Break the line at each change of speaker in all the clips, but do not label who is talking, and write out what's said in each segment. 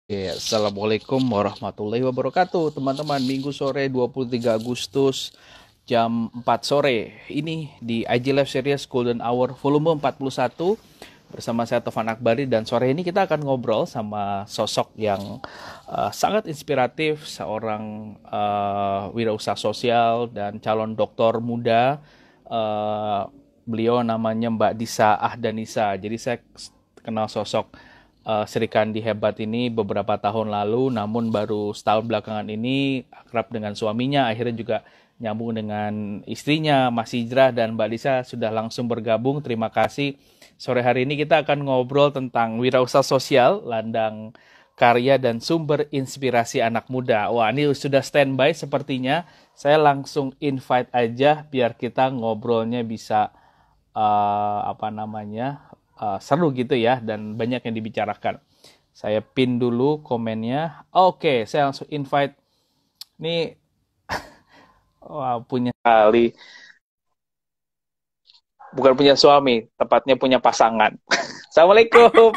Ya, Assalamualaikum warahmatullahi wabarakatuh, teman-teman. Minggu sore 23 Agustus jam 4 sore. Ini di IG Live Series Golden Hour volume 41 bersama saya Tovan Akbari, dan sore ini kita akan ngobrol sama sosok yang sangat inspiratif, seorang wirausaha sosial dan calon doktor muda. Beliau namanya Mbak Disa Ahdanisa. Jadi saya kenal sosok Sri Kandi hebat ini beberapa tahun lalu, namun baru setahun belakangan ini akrab dengan suaminya, akhirnya juga nyambung dengan istrinya Mas Hijrah, dan Mbak Disa sudah langsung bergabung. Terima kasih. Sore hari ini kita akan ngobrol tentang wirausaha sosial, ladang karya dan sumber inspirasi anak muda. Wah, ini sudah standby sepertinya. Saya langsung invite aja biar kita ngobrolnya bisa seru gitu ya, dan banyak yang dibicarakan. Saya pin dulu komennya. Oke, saya langsung invite. Nih, wah, punya kali, bukan punya suami, tepatnya punya pasangan. Assalamualaikum.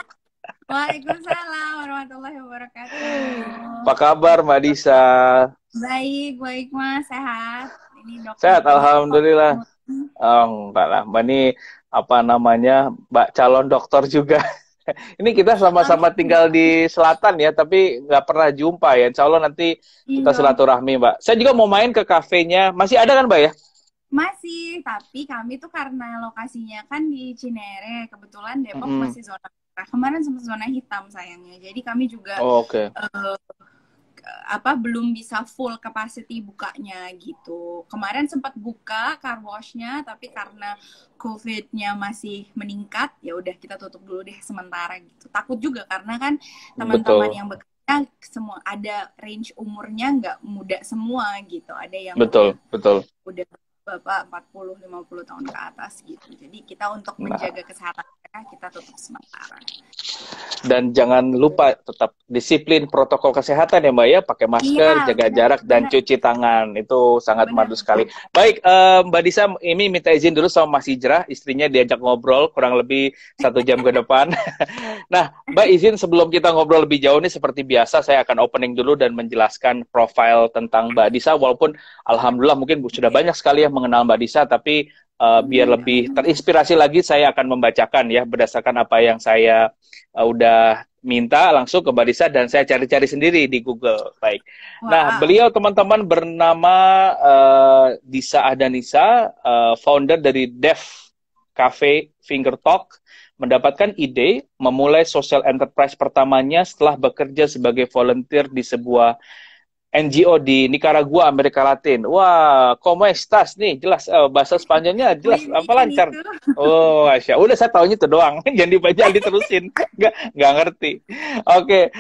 Waalaikumsalam warahmatullahi wabarakatuh.
Apa kabar Mbak Disa?
Baik, baik Mas, sehat. Ini dokter
Sehat,
Disa.
alhamdulillah. Oh, enggak lah, Mbak ini Mbak calon dokter juga. Ini kita sama-sama tinggal di selatan ya, tapi nggak pernah jumpa ya. Insya Allah nanti kita
Iya,
silaturahmi, Mbak. Saya juga mau main ke kafenya. Masih ada kan, Mbak ya?
masih. Tapi kami tuh karena lokasinya kan di Cinere, kebetulan Depok
Mm-mm.
masih zona merah. Kemarin sempat zona hitam sayangnya. Jadi kami juga
Oh, oke.
eh, belum bisa full capacity bukanya gitu. Kemarin sempat buka car wash-nya, tapi karena COVID-nya masih meningkat, ya udah kita tutup dulu deh sementara gitu. Takut juga karena kan teman-teman
Betul,
yang bekerja semua ada range umurnya nggak muda semua gitu. Ada yang
betul, betul.
udah bapak 40-50 tahun ke atas gitu. Jadi kita untuk
Nah,
menjaga kesehatan mereka kita tutup sementara.
dan jangan lupa tetap disiplin protokol kesehatan ya Mbak ya, pakai
Iya,
masker, jaga
benar,
jarak, dan
benar,
cuci tangan. Itu sangat
benar,
membantu sekali.
benar.
Baik, Mbak Disa, ini minta izin dulu sama Mas Hijrah, istrinya diajak ngobrol kurang lebih 1 jam ke depan. Nah, Mbak izin sebelum kita ngobrol lebih jauh nih, seperti biasa saya akan opening dulu dan menjelaskan profil tentang Mbak Disa, walaupun Alhamdulillah mungkin sudah banyak sekali yang mengenal Mbak Disa, tapi biar lebih terinspirasi lagi saya akan membacakan ya berdasarkan apa yang saya udah minta langsung ke Mbak Disa, dan saya cari-cari sendiri di Google. Baik. Nah,
Wow.
beliau teman-teman bernama Disa Ahdanisa, founder dari Dev Cafe Finger Talk, mendapatkan ide memulai social enterprise pertamanya setelah bekerja sebagai volunteer di sebuah NGO di Nicaragua, Amerika Latin. Wah, como estas nih, jelas bahasa Spanyolnya jelas
Wih,
apa
kan
lancar.
itu.
Oh, Asya. Udah saya tahunya itu doang. Jangan dibaca, diterusin. Nggak ngerti. Oke,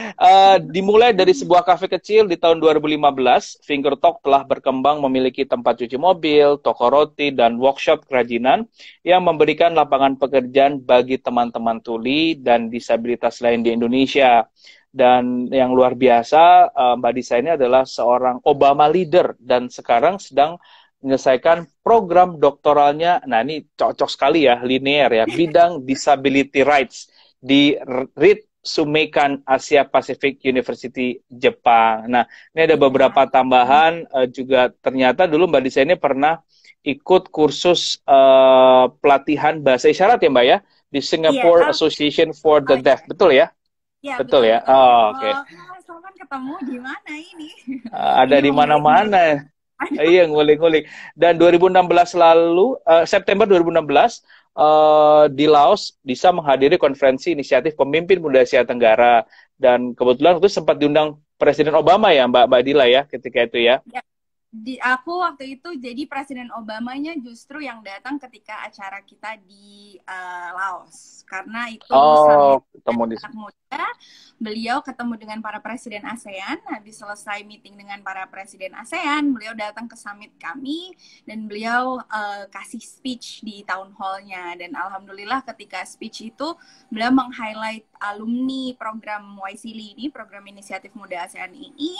dimulai dari sebuah kafe kecil di tahun 2015, Finger Talk telah berkembang memiliki tempat cuci mobil, toko roti, dan workshop kerajinan yang memberikan lapangan pekerjaan bagi teman-teman tuli dan disabilitas lain di Indonesia. Dan yang luar biasa, Mbak Disa ini adalah seorang Obama leader dan sekarang sedang menyelesaikan program doktoralnya. Nah, ini cocok sekali ya, linear ya, bidang disability rights di Ritsumeikan Asia Pacific University Jepang. Nah, ini ada beberapa tambahan, juga ternyata dulu Mbak Disa ini pernah ikut kursus pelatihan bahasa isyarat ya Mbak ya, di
Iya,
Singapore Association for the
oh iya,
Deaf, betul ya?
iya
Betul
betul
ya.
betul.
Oh, oke.
Oh, Mas Tovan ketemu di mana ini?
Ada
Ini
di
mengulik-ngulik.
mana-mana. Iya, ngulik-ngulik. Dan 2016 lalu, September 2016, di Laos, bisa menghadiri konferensi inisiatif pemimpin muda Asia Tenggara. Dan kebetulan itu sempat diundang Presiden Obama ya, Mbak Dila ya, ketika itu ya.
Ya, aku waktu itu jadi Presiden Obamanya justru yang datang ketika acara kita di Laos karena itu summit
Oh, ketemu di
anak muda. Beliau ketemu dengan para presiden ASEAN. Habis selesai meeting dengan para presiden ASEAN, beliau datang ke summit kami dan beliau kasih speech di town hall-nya. Dan alhamdulillah ketika speech itu beliau meng-highlight alumni program YSILI ini, program inisiatif muda ASEAN ini.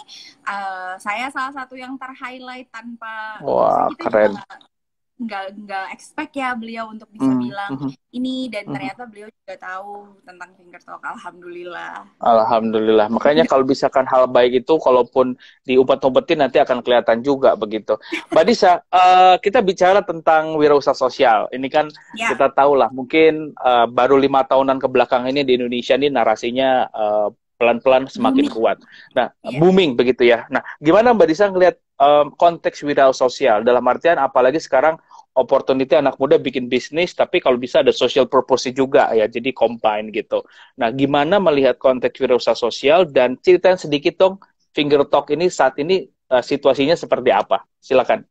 Saya salah satu yang terhighlight tanpa, maksudnya
Wah,
kita juga
keren.
nggak expect ya beliau untuk bisa
Hmm,
bilang
mhm,
ini, dan
mhm.
ternyata beliau juga tahu tentang finger talk. Alhamdulillah.
Alhamdulillah. Makanya kalau misalkan hal baik itu, kalaupun diumpet-umpetin nanti akan kelihatan juga begitu. Mbak Disa, kita bicara tentang wirausaha sosial. Ini kan
Ya,
kita tahu lah, mungkin baru 5 tahunan ke belakang ini di Indonesia ini narasinya pelan-pelan semakin
booming.
kuat. Nah,
Ya.
booming begitu ya. Nah, gimana Mbak Disa ngelihat konteks wirausaha sosial? Dalam artian apalagi sekarang opportunity anak muda bikin bisnis, tapi kalau bisa ada social purpose juga ya, jadi combine gitu. Nah, gimana melihat konteks wirausaha sosial dan ceritain sedikit dong Finger Talk ini saat ini situasinya seperti apa? Silakan.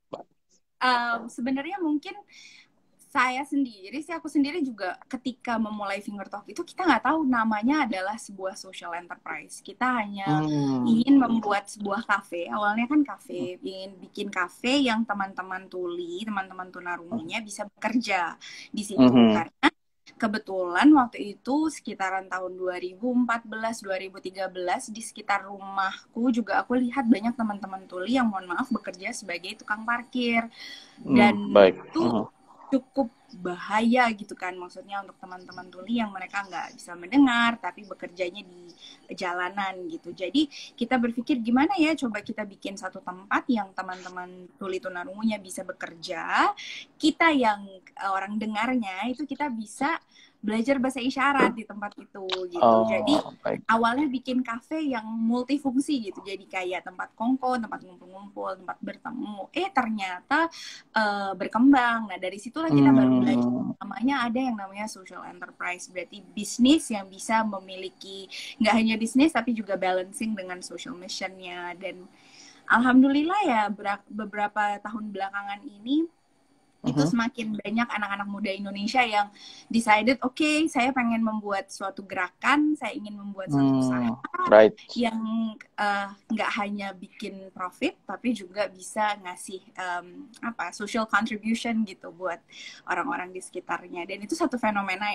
Sebenarnya mungkin aku sendiri juga ketika memulai Finger Talk itu kita nggak tahu namanya adalah sebuah social enterprise. Kita hanya
Hmm.
ingin membuat sebuah kafe. Awalnya kan kafe, ingin bikin kafe yang teman-teman tuli, teman-teman tunarungunya bisa bekerja di situ.
Mhm.
Karena kebetulan waktu itu sekitaran tahun 2014, 2013 di sekitar rumahku juga aku lihat banyak teman-teman tuli yang mohon maaf bekerja sebagai tukang parkir. Dan
Baik.
itu cukup bahaya gitu kan, maksudnya untuk teman-teman tuli yang mereka nggak bisa mendengar tapi bekerjanya di jalanan gitu. Jadi kita berpikir gimana ya coba kita bikin satu tempat yang teman-teman tuli tunarungunya bisa bekerja, kita yang orang dengarnya itu kita bisa belajar bahasa isyarat di tempat itu gitu. Jadi
Oh, baik.
awalnya bikin kafe yang multifungsi gitu, jadi kayak tempat kongko, tempat ngumpul-ngumpul, tempat bertemu. Ternyata berkembang. Nah, dari situlah kita baru belajar
Hmm.
namanya ada yang namanya social enterprise. Berarti bisnis yang bisa memiliki nggak hanya bisnis tapi juga balancing dengan social missionnya. Dan alhamdulillah ya beberapa tahun belakangan ini itu
Mhm.
semakin banyak anak-anak muda Indonesia yang decided, oke, saya pengen membuat suatu gerakan, saya ingin membuat suatu usaha
Right.
yang nggak hanya bikin profit tapi juga bisa ngasih social contribution gitu buat orang-orang di sekitarnya. Dan itu satu fenomena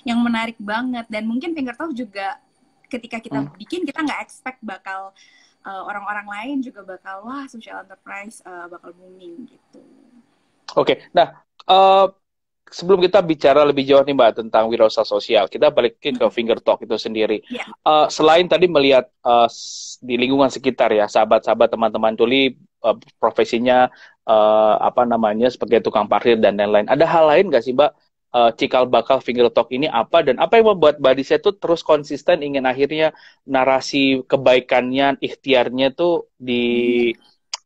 yang menarik banget, dan mungkin Finger Talk juga ketika kita
Hmm.
bikin kita nggak expect bakal orang-orang lain juga bakal wah social enterprise bakal booming gitu.
Oke. Nah, sebelum kita bicara lebih jauh nih Mbak tentang wirausaha sosial, kita balik ke Finger Talk itu sendiri.
Ya.
Selain tadi melihat di lingkungan sekitar ya, sahabat-sahabat teman-teman tuli profesinya apa namanya sebagai tukang parkir dan lain-lain. Ada hal lain nggak sih Mbak cikal bakal Finger Talk ini apa, dan apa yang membuat Mbak Disa itu terus konsisten ingin akhirnya narasi kebaikannya, ikhtiarnya tuh di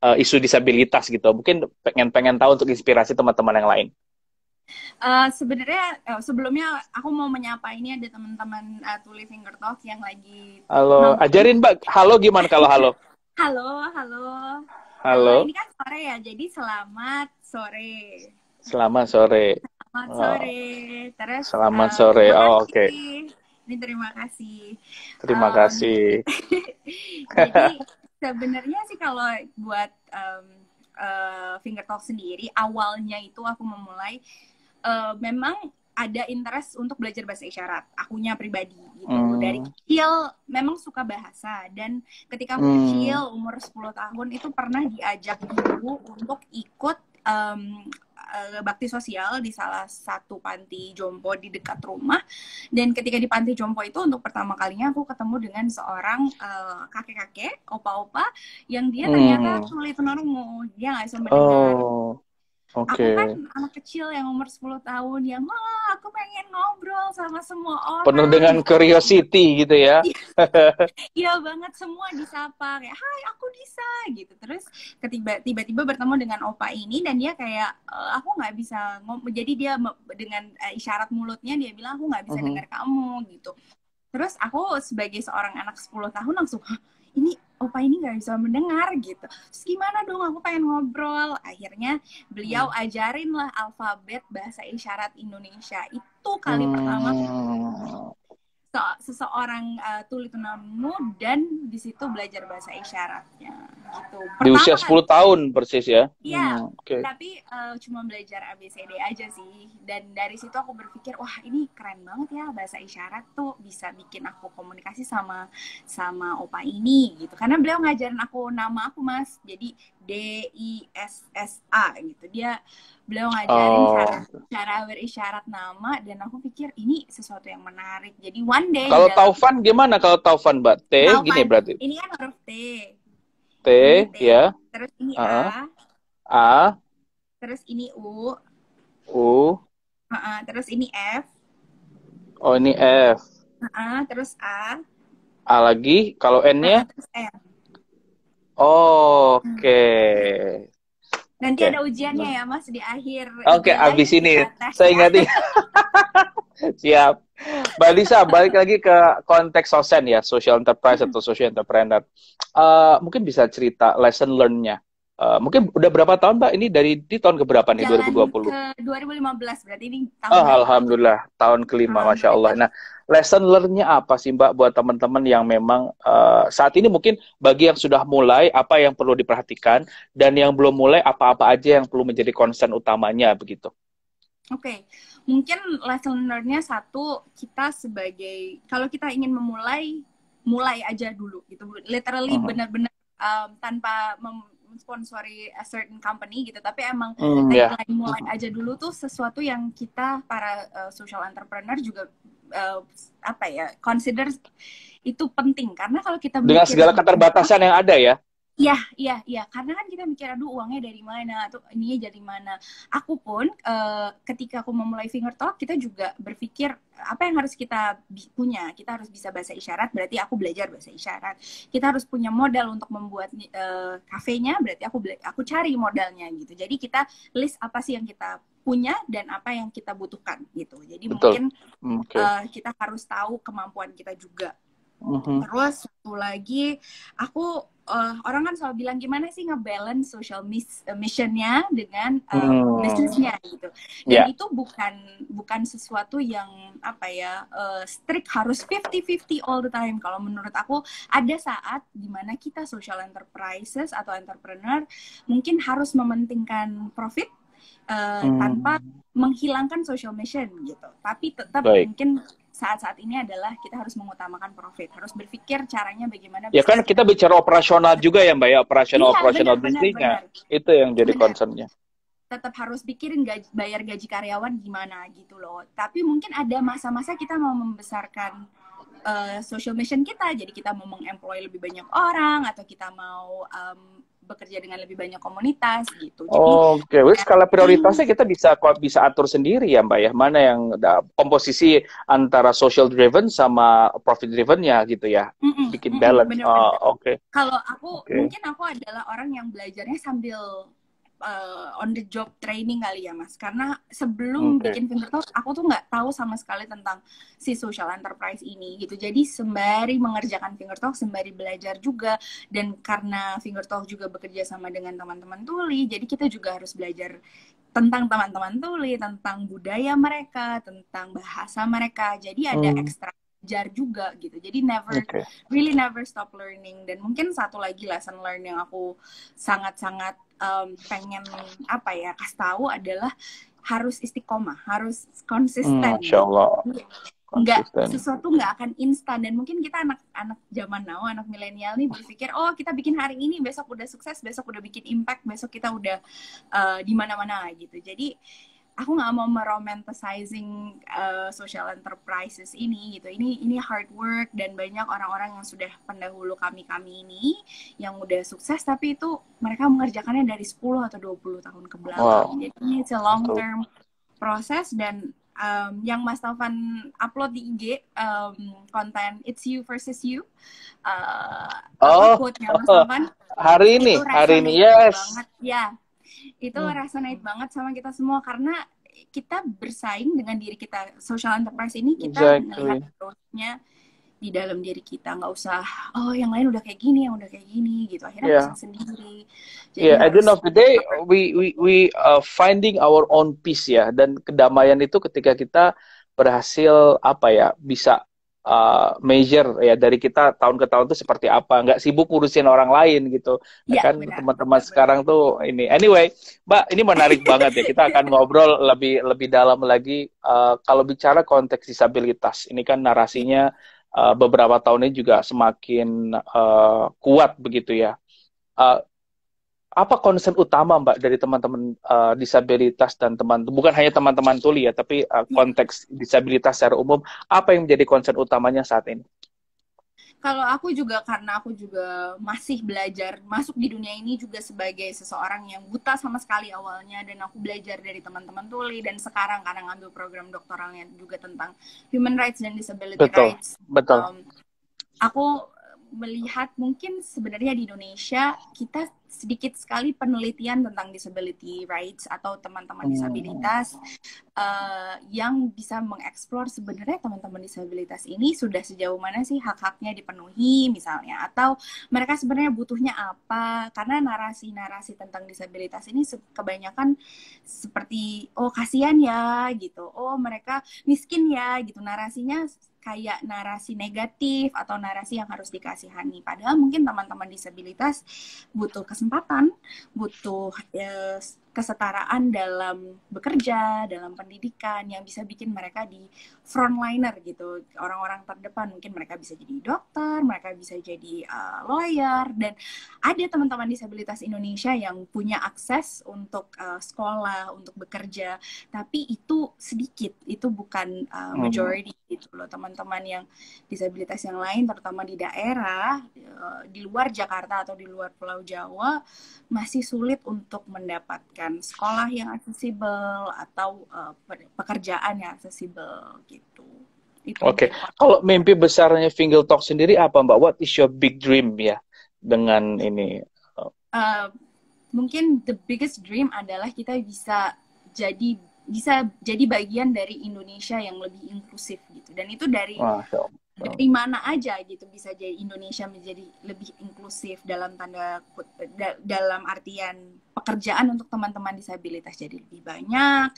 isu disabilitas gitu. Mungkin pengen tahu untuk inspirasi teman-teman yang lain.
Sebenarnya sebelumnya aku mau menyapa, ini ada teman-teman Tuli Finger Talk yang lagi
Halo,
nonton.
ajarin Mbak. Halo gimana kalau halo?
Halo, halo.
Halo,
Ini kan sore ya, jadi selamat sore.
selamat sore.
Selamat
Oh,
sore. Terus
selamat sore.
terima
Oh, oke.
kasih. Ini terima kasih.
Terima kasih.
Jadi sebenarnya sih kalau buat Finger Talk sendiri, awalnya itu aku memulai memang ada interest untuk belajar bahasa isyarat. Akunya pribadi gitu. Dari
Hmm.
kecil memang suka bahasa, dan ketika aku
Hmm.
kecil umur 10 tahun itu pernah diajak ibu untuk ikut bakti sosial di salah satu panti jompo di dekat rumah. Dan ketika di panti jompo itu untuk pertama kalinya aku ketemu dengan seorang kakek-kakek, opa-opa yang dia ternyata
Hmm.
tuli tunarungu, dia nggak bisa mendengar.
Oh,
Aku kan
oke.
anak kecil yang umur 10 tahun yang wah aku pengen ngobrol sama semua
Penuh
orang
dengan
gitu.
curiosity gitu ya.
Iya banget, semua disapa kayak hai aku Disa gitu. Terus tiba-tiba bertemu dengan opa ini dan dia kayak aku nggak bisa ngomong, jadi dia dengan isyarat mulutnya dia bilang aku nggak bisa
Mhm.
dengar kamu gitu. Terus aku sebagai seorang anak 10 tahun langsung, hah, ini opa ini nggak bisa mendengar gitu. Terus gimana dong, aku pengen ngobrol. Akhirnya beliau ajarin lah alfabet bahasa isyarat Indonesia. Itu kali pertama
Hmm.
seseorang tuli tunarungu dan di situ belajar bahasa isyaratnya gitu.
Di usia
Pertama kali.
10 tahun persis ya.
Iya,
Oke.
tapi cuma belajar ABCD aja sih. Dan dari situ aku berpikir, wah ini keren banget ya, bahasa isyarat tuh bisa bikin aku komunikasi sama opa ini gitu. Karena beliau ngajarin aku nama aku Mas. Jadi DISSA gitu. Beliau ngajarin
Oh,
cara berisyarat nama, dan aku pikir ini sesuatu yang menarik. Jadi one day di
kalau
dalam
Taufan gimana kalau Taufan, Mbak? T gini
Taufan,
berarti.
ini kan huruf T,
T
ini T,
ya.
terus ini
Heeh.
A,
A,
terus ini U,
U,
terus ini F,
oh ini F.
terus A,
A lagi, kalau N-nya?
terus M.
Oke.
Nanti
Oke.
ada ujiannya ya Mas di akhir
Oke,
ijazah
abis ini
kita tes
saya
ya.
ingat. Siap. Mbak Lisa, balik lagi ke konteks sosen ya, social enterprise atau social entrepreneur. Mungkin bisa cerita lesson learn-nya. Mungkin udah berapa tahun, Mbak? Ini di tahun keberapa nih,
Jalan
2020?
ke 2015, berarti ini tahun
Oh,
kelima.
alhamdulillah, tahun kelima, Masya Allah. Nah, lesson learn-nya apa sih, Mbak, buat teman-teman yang memang saat ini mungkin bagi yang sudah mulai, apa yang perlu diperhatikan, dan yang belum mulai, apa-apa aja yang perlu menjadi concern utamanya, begitu.
Oke, mungkin lesson learn-nya satu, kita sebagai, kalau kita ingin memulai, mulai aja dulu gitu. Literally benar-benar tanpa sponsori a certain company gitu, tapi emang
Ya.
tagline mulai aja dulu tuh sesuatu yang kita para social entrepreneur juga apa ya, consider itu penting, karena kalau kita
Dengan
mikir
segala keterbatasan yang ada ya.
iya, iya, iya. Karena kan kita mikir, aduh uangnya dari mana, atau ininya dari mana. Aku pun ketika aku memulai Finger Talk, kita juga berpikir apa yang harus kita punya. Kita harus bisa bahasa isyarat, berarti aku belajar bahasa isyarat. Kita harus punya modal untuk membuat kafenya, berarti aku cari modalnya gitu. Jadi kita list apa sih yang kita punya dan apa yang kita butuhkan gitu. Jadi
Betul.
mungkin kita harus tahu kemampuan kita juga. Terus satu lagi, aku orang kan selalu bilang gimana sih ngebalance social missionnya dengan bisnisnya gitu. Dan itu bukan sesuatu yang apa ya strict harus 50-50 all the time. Kalau menurut aku ada saat dimana kita social enterprises atau entrepreneur mungkin harus mementingkan profit tanpa menghilangkan social mission gitu. Tapi tetap mungkin saat-saat ini adalah kita harus mengutamakan profit, harus berpikir caranya bagaimana.
Ya kan kita bicara operasional juga ya Mbak ya, operasional bisnisnya. Itu yang jadi concernnya.
Tetap harus pikirin bayar gaji karyawan gimana gitu loh. Tapi mungkin ada masa-masa kita mau membesarkan social mission kita, jadi kita mau mengemploy lebih banyak orang, atau kita mau bekerja dengan lebih banyak komunitas gitu.
Oke, skala prioritasnya kita bisa atur sendiri ya Mbak ya, mana yang komposisi antara social driven sama profit driven-nya gitu ya, bikin balance. Oke.
Kalau aku mungkin aku adalah orang yang belajarnya sambil on the job training kali ya Mas, karena sebelum bikin Finger Talk aku tuh nggak tahu sama sekali tentang si social enterprise ini gitu. Jadi sembari mengerjakan Finger Talk sembari belajar juga, dan karena Finger Talk juga bekerja sama dengan teman-teman tuli, jadi kita juga harus belajar tentang teman-teman tuli, tentang budaya mereka, tentang bahasa mereka. Jadi ada ekstra belajar juga gitu. Jadi really never stop learning. Dan mungkin satu lagi lesson learn yang aku sangat-sangat pengen apa ya kasih tahu adalah harus istiqomah, harus konsisten.
Masya Allah.
Sesuatu nggak akan instan. Dan mungkin kita anak zaman now, anak milenial nih berpikir, oh kita bikin hari ini, besok udah sukses, besok udah bikin impact, besok kita udah di mana-mana gitu. Jadi aku nggak mau meromanticizing social enterprises ini gitu. Ini hard work, dan banyak orang-orang yang sudah pendahulu kami ini yang udah sukses, tapi itu mereka mengerjakannya dari 10 atau 20 tahun ke belakang. Jadi ini it's a long term proses. Dan yang Mas Taufan upload di IG konten It's You versus You, quote-nya Mas Taufan
hari ini yes
banget ya. Itu resonate banget sama kita semua, karena kita bersaing dengan diri kita. Social enterprise ini kita melihat terusnya di dalam diri kita, nggak usah yang lain udah kayak gini, yang udah kayak gini gitu. Akhirnya bisa sendiri. Jadi
at the end of the day we finding our own peace ya, dan kedamaian itu ketika kita berhasil apa ya, bisa measure ya dari kita tahun ke tahun itu seperti apa, nggak sibuk ngurusin orang lain gitu. Kan teman-teman sekarang tuh ini. Anyway, Mbak, ini menarik banget ya. Kita akan ngobrol lebih dalam lagi kalau bicara konteks disabilitas. Ini kan narasinya beberapa tahun ini juga semakin kuat begitu ya. apa concern utama Mbak dari teman-teman disabilitas dan bukan hanya teman-teman tuli ya, tapi konteks disabilitas secara umum, apa yang menjadi concern utamanya saat ini?
Kalau aku juga, karena aku juga masih belajar masuk di dunia ini juga sebagai seseorang yang buta sama sekali awalnya, dan aku belajar dari teman-teman tuli, dan sekarang karena ngambil program doktoralnya juga tentang human rights dan disability
Betul,
rights.
betul.
Aku melihat mungkin sebenarnya di Indonesia kita sedikit sekali penelitian tentang disability rights atau teman-teman disabilitas yang bisa mengeksplor sebenarnya teman-teman disabilitas ini sudah sejauh mana sih hak-haknya dipenuhi misalnya, atau mereka sebenarnya butuhnya apa, karena narasi-narasi tentang disabilitas ini kebanyakan seperti oh kasihan ya gitu, oh mereka miskin ya gitu, narasinya kayak narasi negatif atau narasi yang harus dikasihani. Padahal mungkin teman-teman disabilitas butuh kesempatan, butuh kesetaraan dalam bekerja, dalam pendidikan yang bisa bikin mereka di frontliner gitu, orang-orang terdepan. Mungkin mereka bisa jadi dokter, mereka bisa jadi lawyer, dan ada teman-teman disabilitas Indonesia yang punya akses untuk sekolah, untuk bekerja, tapi itu sedikit, itu bukan majority gitu loh. Teman-teman yang disabilitas yang lain, terutama di daerah di luar Jakarta atau di luar Pulau Jawa, masih sulit untuk mendapatkan sekolah yang aksesibel atau pekerjaan yang aksesibel gitu.
Oke, kalau mimpi besarnya Fingal Talk sendiri apa Mbak? What is your big dream ya dengan ini?
Mungkin the biggest dream adalah kita bisa jadi bagian dari Indonesia yang lebih inklusif gitu. Dan itu dari mana aja gitu bisa jadi Indonesia menjadi lebih inklusif dalam dalam artian pekerjaan untuk teman-teman disabilitas jadi lebih banyak,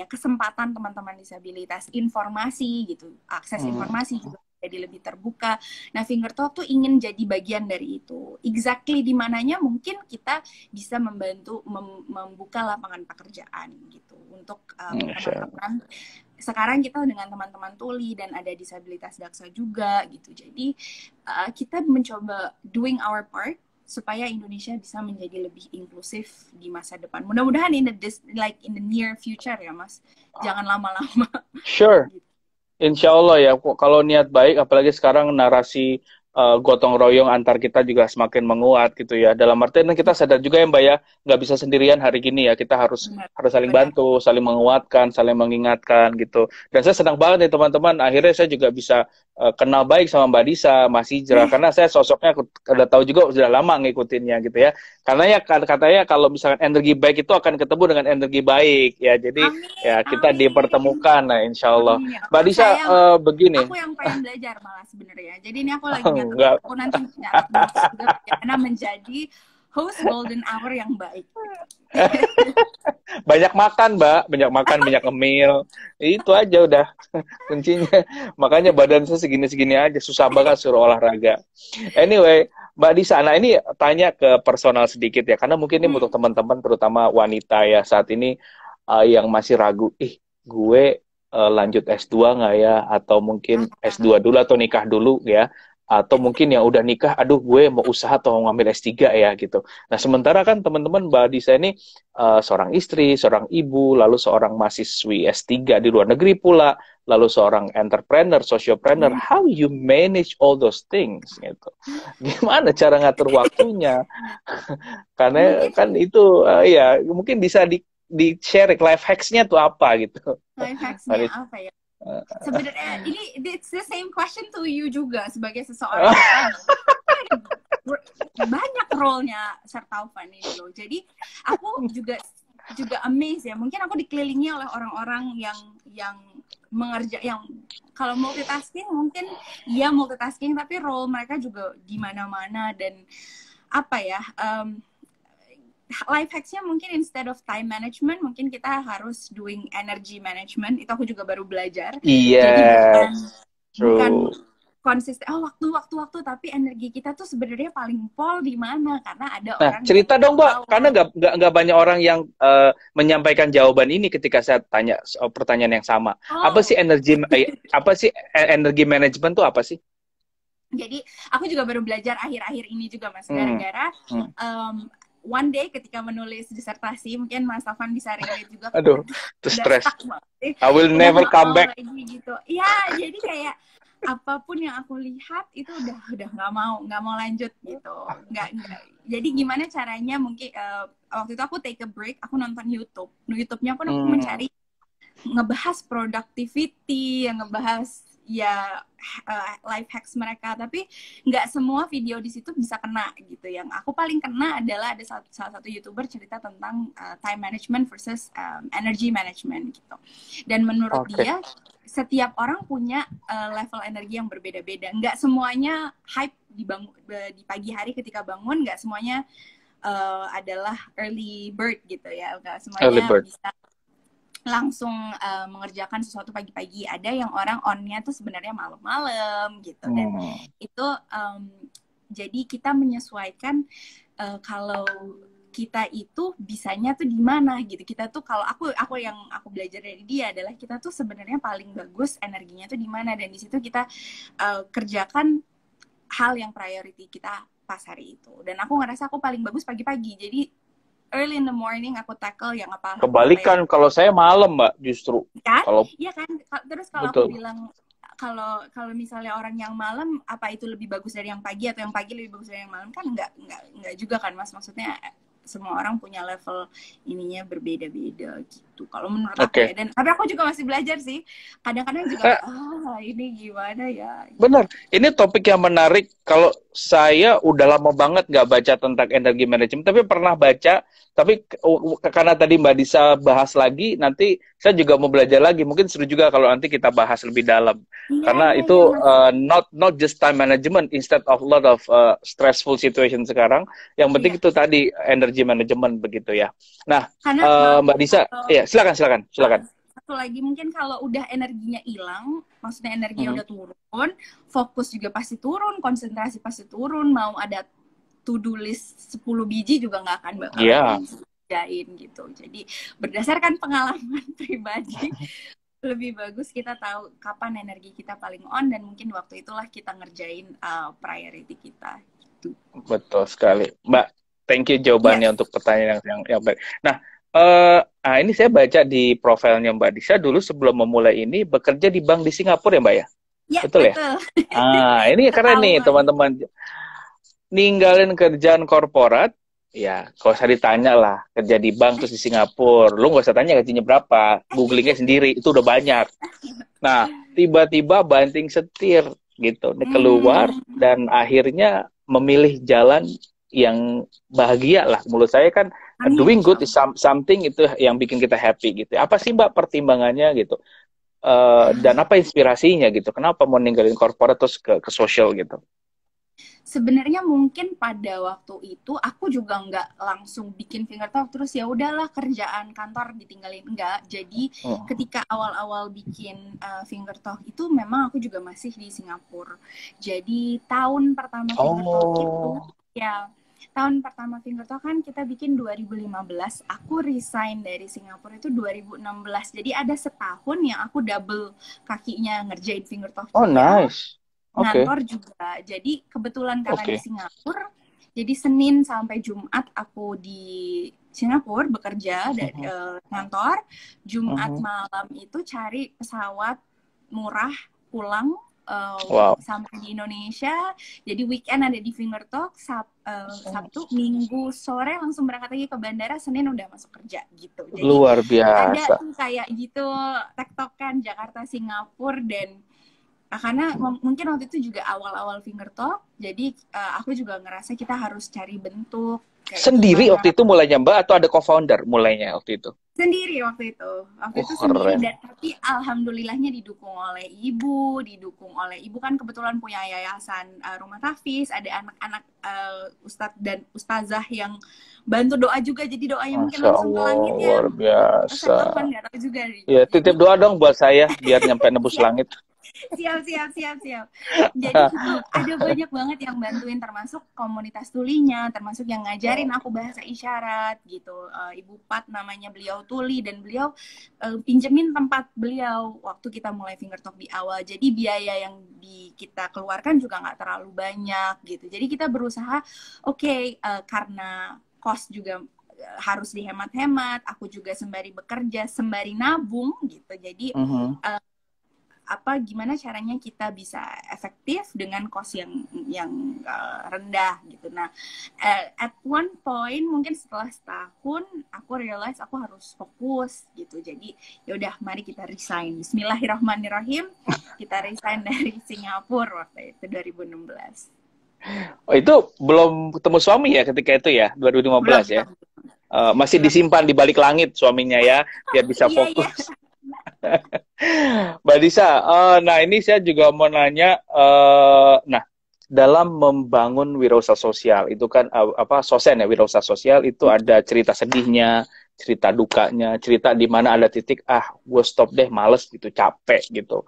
kesempatan teman-teman disabilitas, informasi gitu, akses informasi juga jadi lebih terbuka. Nah, Finger Talk tuh ingin jadi bagian dari itu. Exactly di mananya mungkin kita bisa membantu membuka lapangan pekerjaan gitu untuk teman-teman. Sekarang kita dengan teman-teman tuli dan ada disabilitas daksa juga gitu. Jadi kita mencoba doing our part supaya Indonesia bisa menjadi lebih inklusif di masa depan. Mudah-mudahan in the near future ya, Mas. Jangan lama-lama.
Sure. Gitu. Insya Allah ya, kalau niat baik, apalagi sekarang narasi gotong royong antar kita juga semakin menguat gitu ya. Dalam artian kita sadar juga ya Mbak ya, nggak bisa sendirian hari gini ya. Kita harus saling bantu, saling menguatkan, saling mengingatkan gitu. Dan saya senang banget nih teman-teman. Akhirnya saya juga bisa kenal baik sama Mbak Disa, Mas Hijrah, karena saya sosoknya udah tahu juga sudah lama ngikutinnya gitu ya. Karena ya katanya kalau misalkan energi baik itu akan ketemu dengan energi baik ya. Jadi ya kita dipertemukan, nah insya Allah. Mbak Disa begini.
Aku yang pengen belajar malah sebenarnya. Jadi ini aku lagi aku nanti juga karena menjadi host Golden Hour yang baik.
Banyak makan, Mbak. Banyak makan, banyak ngemil. Itu aja udah kuncinya. Makanya badan saya segini-segini aja. Susah banget suruh olahraga. Anyway, Mbak Disa, nah ini tanya ke personal sedikit ya. Karena mungkin ini untuk teman-teman, terutama wanita ya. Saat ini yang masih ragu, gue lanjut S2 nggak ya? Atau mungkin S2 dulu atau nikah dulu ya? Atau mungkin yang udah nikah, aduh gue mau usaha atau mau ngambil S3 ya gitu. Nah sementara kan teman-teman Mbak Disa ini seorang istri, seorang ibu, lalu seorang mahasiswi S3 di luar negeri pula, lalu seorang entrepreneur, sociopreneur. How you manage all those things gitu? Gimana cara ngatur waktunya? Karena kan itu ya mungkin bisa di-share life hacks-nya tuh apa gitu.
Life hacks-nya apa ya? Sebenarnya ini it's the same question to you juga sebagai seseorang banyak role-nya Sertaufan ini loh. Jadi aku juga amazed ya. Mungkin aku dikelilingi oleh orang-orang yang yang kalau multitasking mungkin ya multitasking, tapi role mereka juga di mana-mana. Dan apa ya, life hacksnya mungkin instead of time management mungkin kita harus doing energy management. Itu aku juga baru belajar. Jadi bukan konsisten waktu tapi energi kita tuh sebenarnya paling pol di mana, karena ada orang
cerita dong Mbak, karena nggak banyak orang yang menyampaikan jawaban ini ketika saya tanya pertanyaan yang sama. Apa sih energi management tuh apa sih?
Jadi aku juga baru belajar akhir-akhir ini juga Mas,
Hmm.
gara-gara
Hmm.
one day ketika menulis disertasi, mungkin Mas Taufan bisa relate juga,
Aduh,
aduh
itu
udah
stres.
stuck banget sih,
I will
udah
never
nggak
come
mau
back.
lagi gitu. Ya, jadi kayak apapun yang aku lihat itu udah nggak mau lanjut gitu, nggak. Jadi gimana caranya mungkin waktu itu aku take a break, aku nonton YouTube-nya pun aku
Hmm.
mencari ngebahas productivity, yang ngebahas ya life hacks mereka, tapi nggak semua video di situ bisa kena gitu. Yang aku paling kena adalah ada salah satu YouTuber cerita tentang time management versus energy management gitu. Dan menurut
Oke.
dia setiap orang punya level energi yang berbeda-beda. Nggak semuanya hype di pagi hari ketika bangun, nggak semuanya adalah early bird gitu ya. Nggak
Early
semuanya
bird.
bisa langsung mengerjakan sesuatu pagi-pagi. Ada yang orang on-nya tuh sebenarnya malam-malam gitu. Dan itu jadi kita menyesuaikan kalau kita itu bisanya tuh di mana gitu. Kita tuh kalau aku yang aku belajar dari dia adalah kita tuh sebenarnya paling bagus energinya tuh di mana, dan di situ kita kerjakan hal yang priority kita pas hari itu. Dan aku ngerasa aku paling bagus pagi-pagi. Jadi early in the morning aku tackle yang apa
Kebalikan,
yang
kalau saya malam, Mbak, justru.
kan,
Kalau
iya kan. Terus kalau aku
betul.
bilang kalau misalnya orang yang malam apa itu lebih bagus dari yang pagi, atau yang pagi lebih bagus dari yang malam, kan nggak juga kan Mas. Maksudnya semua orang punya level ininya berbeda-beda gitu. Kalau menurut aku ya,
Oke.
dan tapi aku juga masih belajar sih. Kadang-kadang juga kayak ini gimana ya.
Benar, ini topik yang menarik. Kalau saya udah lama banget nggak baca tentang energi manajemen, tapi pernah baca. Tapi karena tadi Mbak Disa bahas lagi, nanti saya juga mau belajar lagi. Mungkin seru juga kalau nanti kita bahas lebih dalam.
Iya
Karena
iya iya
itu
Mas.
not just time management, instead of lot of stressful situation sekarang. Yang penting
Iya.
itu tadi energi manajemen begitu ya. Nah,
Karena maaf
Mbak Disa, ya silakan.
satu lagi mungkin kalau udah energinya hilang, maksudnya energinya
Mhm.
udah turun, fokus juga pasti turun, konsentrasi pasti turun, mau ada to-do list 10 biji juga nggak akan bakalan
Iya,
bisa kerjain gitu. Jadi berdasarkan pengalaman pribadi, lebih bagus kita tahu kapan energi kita paling on, dan mungkin waktu itulah kita ngerjain priority kita gitu.
betul sekali, Mbak. Thank you jawabannya
Yes.
untuk pertanyaan yang baik. Nah, ini saya baca di profilnya Mbak Disa dulu sebelum memulai ini bekerja di bank di Singapura ya, Mbak ya?
Ya,
Betul ya?
betul.
Ini keren nih
Ketahuan.
teman-teman. Ninggalin kerjaan korporat, ya kalau saya ditanya lah kerja di bank terus di Singapura, lu nggak usah tanya gajinya berapa, googlingnya sendiri itu udah banyak. Nah, tiba-tiba banting setir gitu, nih keluar dan akhirnya memilih jalan yang bahagia lah. Menurut saya kan
Amin,
doing
insya
good is
Allah.
something itu yang bikin kita happy gitu. Apa sih Mbak pertimbangannya gitu? Dan apa inspirasinya gitu? Kenapa mau ninggalin korporat terus ke sosial gitu?
Sebenarnya mungkin pada waktu itu aku juga nggak langsung bikin finger talk terus ya udahlah kerjaan kantor ditinggalin, enggak. Jadi ketika awal-awal bikin finger talk itu memang aku juga masih di Singapura. Jadi tahun pertama finger talk itu ya tahun pertama finger talk kan kita bikin 2015, aku resign dari Singapura itu 2016. Jadi ada setahun yang aku double kakinya ngerjain finger talk
Oh,
juga,
nice.
ngantor juga. Jadi kebetulan karena di Singapura, jadi Senin sampai Jumat aku di Singapura bekerja dari kantor. Jumat malam itu cari pesawat murah pulang sampai di Indonesia. Jadi weekend ada di Finger Talk, Sabtu, Minggu sore langsung berangkat lagi ke bandara, Senin udah masuk kerja gitu. Jadi
luar biasa.
ada tuh kayak gitu tektokan Jakarta Singapura. Dan karena mungkin waktu itu juga awal-awal finger talk, jadi aku juga ngerasa kita harus cari bentuk kayak
sendiri
gimana.
Waktu itu mulainya Mbak atau ada co-founder mulainya waktu itu?
Sendiri waktu itu sendiri, dan tapi alhamdulillahnya didukung oleh ibu kan kebetulan punya yayasan rumah tafis, ada anak-anak ustadz dan ustazah yang bantu doa juga, jadi doanya mungkin langsung ke langit ya.
Luar biasa.
Saya nggak tahu juga nih.
Ya, titip doa dong buat saya biar nyampe nebus langit.
Siap. Jadi itu ada banyak banget yang bantuin, termasuk komunitas tulinya, termasuk yang ngajarin ngajarin aku bahasa isyarat gitu. Ibu Pat namanya, beliau tuli, dan beliau pinjemin tempat beliau waktu kita mulai finger talk di awal. Jadi biaya yang kita keluarkan juga nggak terlalu banyak gitu. Jadi kita berusaha karena cost juga harus dihemat-hemat. Aku juga sembari bekerja, sembari nabung gitu. Jadi gimana caranya kita bisa efektif dengan cost yang rendah gitu. Nah, at one point mungkin setelah setahun aku realize aku harus fokus gitu. Jadi yaudah, mari kita resign. Bismillahirrahmanirrahim, kita resign dari Singapura waktu itu 2016.
Oh, itu belum ketemu suami ya ketika itu ya, 2015 ya? Masih disimpan di balik langit suaminya ya, biar bisa fokus. Mbak Disa, nah ini saya juga mau nanya, nah dalam membangun wirausaha sosial itu kan sosen ya, wirausaha sosial itu ada cerita sedihnya, cerita dukanya, cerita di mana ada titik gue stop deh, males gitu, capek gitu,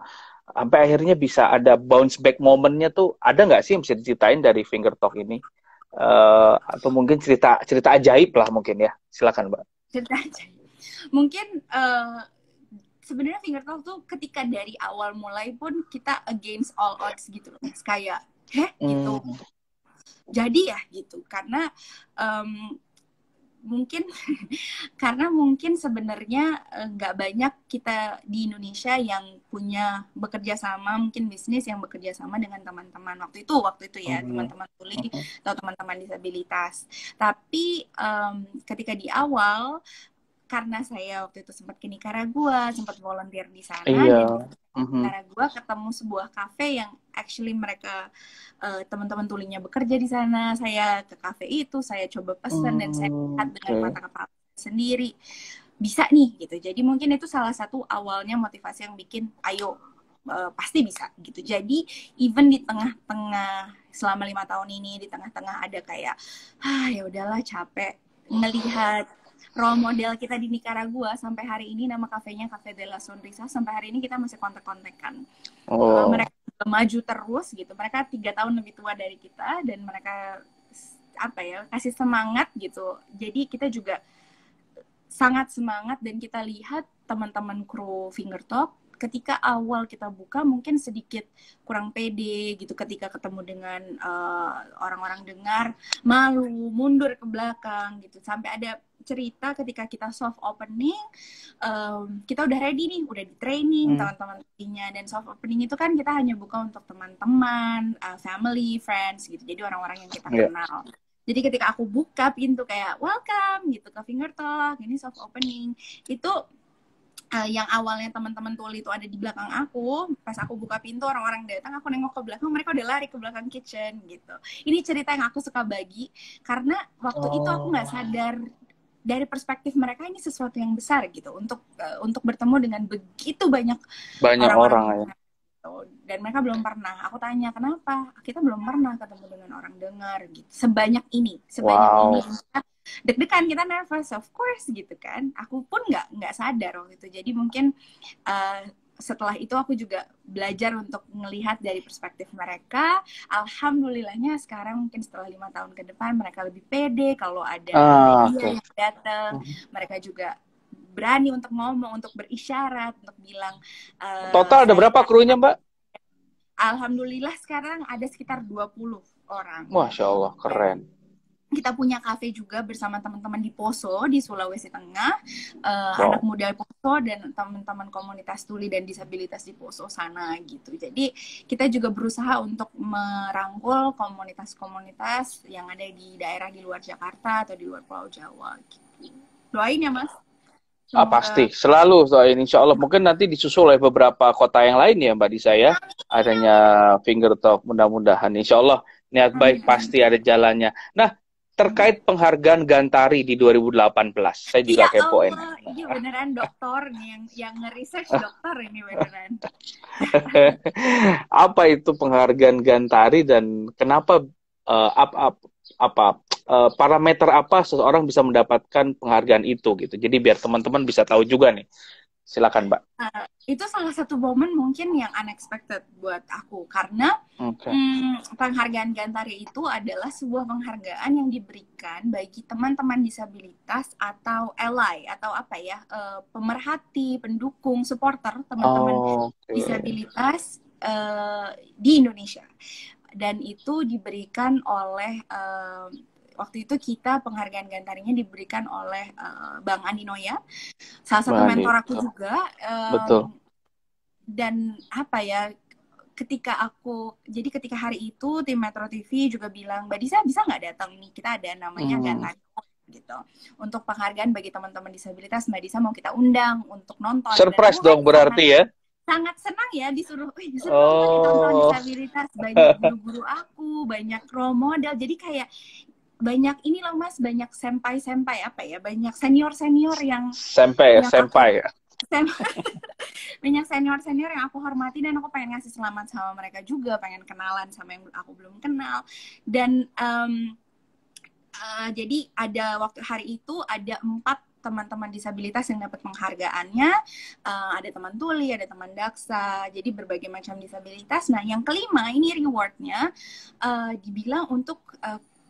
sampai akhirnya bisa ada bounce back momennya tuh, ada nggak sih yang bisa diceritain dari Finger Talk ini? Atau mungkin cerita ajaib lah mungkin ya, silakan Mbak.
Cerita ajaib mungkin. Sebenarnya Finger Talk tuh ketika dari awal mulai pun kita against all odds gitu loh, kayak gitu. Jadi ya gitu, karena mungkin sebenarnya nggak banyak kita di Indonesia yang punya bekerja sama, mungkin bisnis yang bekerja sama dengan teman-teman waktu itu ya, teman-teman tuli atau teman-teman disabilitas. Tapi ketika di awal, karena saya waktu itu sempat ke Nicaragua, sempat volunteer di sana, dan di Nicaragua ketemu sebuah kafe yang actually mereka teman-teman tulinya bekerja di sana. Saya ke kafe itu, saya coba pesan dan saya lihat dengan mata kepala sendiri, bisa nih gitu. Jadi mungkin itu salah satu awalnya motivasi yang bikin ayo pasti bisa gitu. Jadi even di tengah-tengah selama 5 tahun ini, di tengah-tengah ada kayak ya udahlah, capek ngelihat role model kita di Nicaragua, sampai hari ini nama kafenya Cafe de la Sonrisa, sampai hari ini kita masih kontak-kontakan. Mereka maju terus gitu, mereka 3 tahun lebih tua dari kita, dan mereka kasih semangat gitu. Jadi kita juga sangat semangat, dan kita lihat teman-teman kru Finger Talk ketika awal kita buka mungkin sedikit kurang pede gitu, ketika ketemu dengan orang-orang dengar, malu, mundur ke belakang gitu. Sampai ada cerita ketika kita soft opening, kita udah ready nih, udah di training teman-teman punya, dan soft opening itu kan kita hanya buka untuk teman-teman, family, friends gitu, jadi orang-orang yang kita kenal. Jadi ketika aku buka pintu kayak welcome gitu ke Finger Talk, ini soft opening, itu yang awalnya teman-teman tuli itu ada di belakang aku, pas aku buka pintu orang-orang datang, aku nengok ke belakang, mereka udah lari ke belakang kitchen gitu. Ini cerita yang aku suka bagi, karena waktu itu aku nggak sadar dari perspektif mereka ini sesuatu yang besar gitu, untuk bertemu dengan begitu banyak orang gitu. Dan mereka belum pernah. Aku tanya kenapa, kita belum pernah ketemu dengan orang dengar gitu sebanyak ini. Deg-degan, kita nervous, of course gitu kan. Aku pun nggak sadar waktu itu. Jadi mungkin setelah itu aku juga belajar untuk melihat dari perspektif mereka. Alhamdulillahnya sekarang mungkin setelah 5 tahun ke depan mereka lebih pede kalau ada media yang datang. Mereka juga berani untuk ngomong, untuk berisyarat, untuk bilang.
Total ada berapa krunya, Mbak?
Alhamdulillah sekarang ada sekitar 20 orang.
Masya Allah, keren.
Kita punya kafe juga bersama teman-teman di Poso, di Sulawesi Tengah. Anak muda Poso dan teman-teman komunitas tuli dan disabilitas di Poso sana gitu. Jadi kita juga berusaha untuk merangkul komunitas-komunitas yang ada di daerah di luar Jakarta atau di luar Pulau Jawa gitu. Doain ya Mas.
Pasti, selalu doain, insya Allah. Mungkin nanti disusul oleh beberapa kota yang lain ya Mbak Disa ya. Adanya Finger Talk, mudah-mudahan. Insya Allah niat baik pasti ada jalannya. Nah, terkait penghargaan Gantari di 2018, saya juga kepoin.
Ini beneran dokter nih yang nge-research dokter ini beneran.
Apa itu penghargaan Gantari dan kenapa parameter apa seseorang bisa mendapatkan penghargaan itu gitu. Jadi biar teman-teman bisa tahu juga nih.
Silakan, Mbak.
Itu salah satu momen mungkin yang unexpected buat aku karena
Oke.
penghargaan Gantari itu adalah sebuah penghargaan yang diberikan bagi teman-teman disabilitas atau ally atau apa ya, pemerhati, pendukung, supporter teman-teman
Oke.
disabilitas di Indonesia. Dan itu diberikan oleh waktu itu kita penghargaan Gantarinya diberikan oleh Bang Andi Noya, salah satu
Mbak Andi.
mentor aku juga.
Betul.
Dan apa ya, ketika hari itu tim Metro TV juga bilang, Mbak Disa bisa nggak datang nih, kita ada namanya Gantari gitu untuk penghargaan bagi teman-teman disabilitas, Mbak Disa mau kita undang untuk nonton.
Surprise dong berarti ya.
Sangat senang ya disuruh nonton teman-teman disabilitas, banyak guru-guru aku, banyak role model, jadi kayak banyak ini loh Mas, banyak senpai apa ya, banyak senior yang
senpai ya.
Banyak senior yang aku hormati dan aku pengen ngasih selamat sama mereka juga, pengen kenalan sama yang aku belum kenal. Dan jadi ada waktu hari itu ada 4 teman-teman disabilitas yang dapat penghargaannya, ada teman tuli, ada teman daksa, jadi berbagai macam disabilitas. Nah yang kelima ini rewardnya dibilang untuk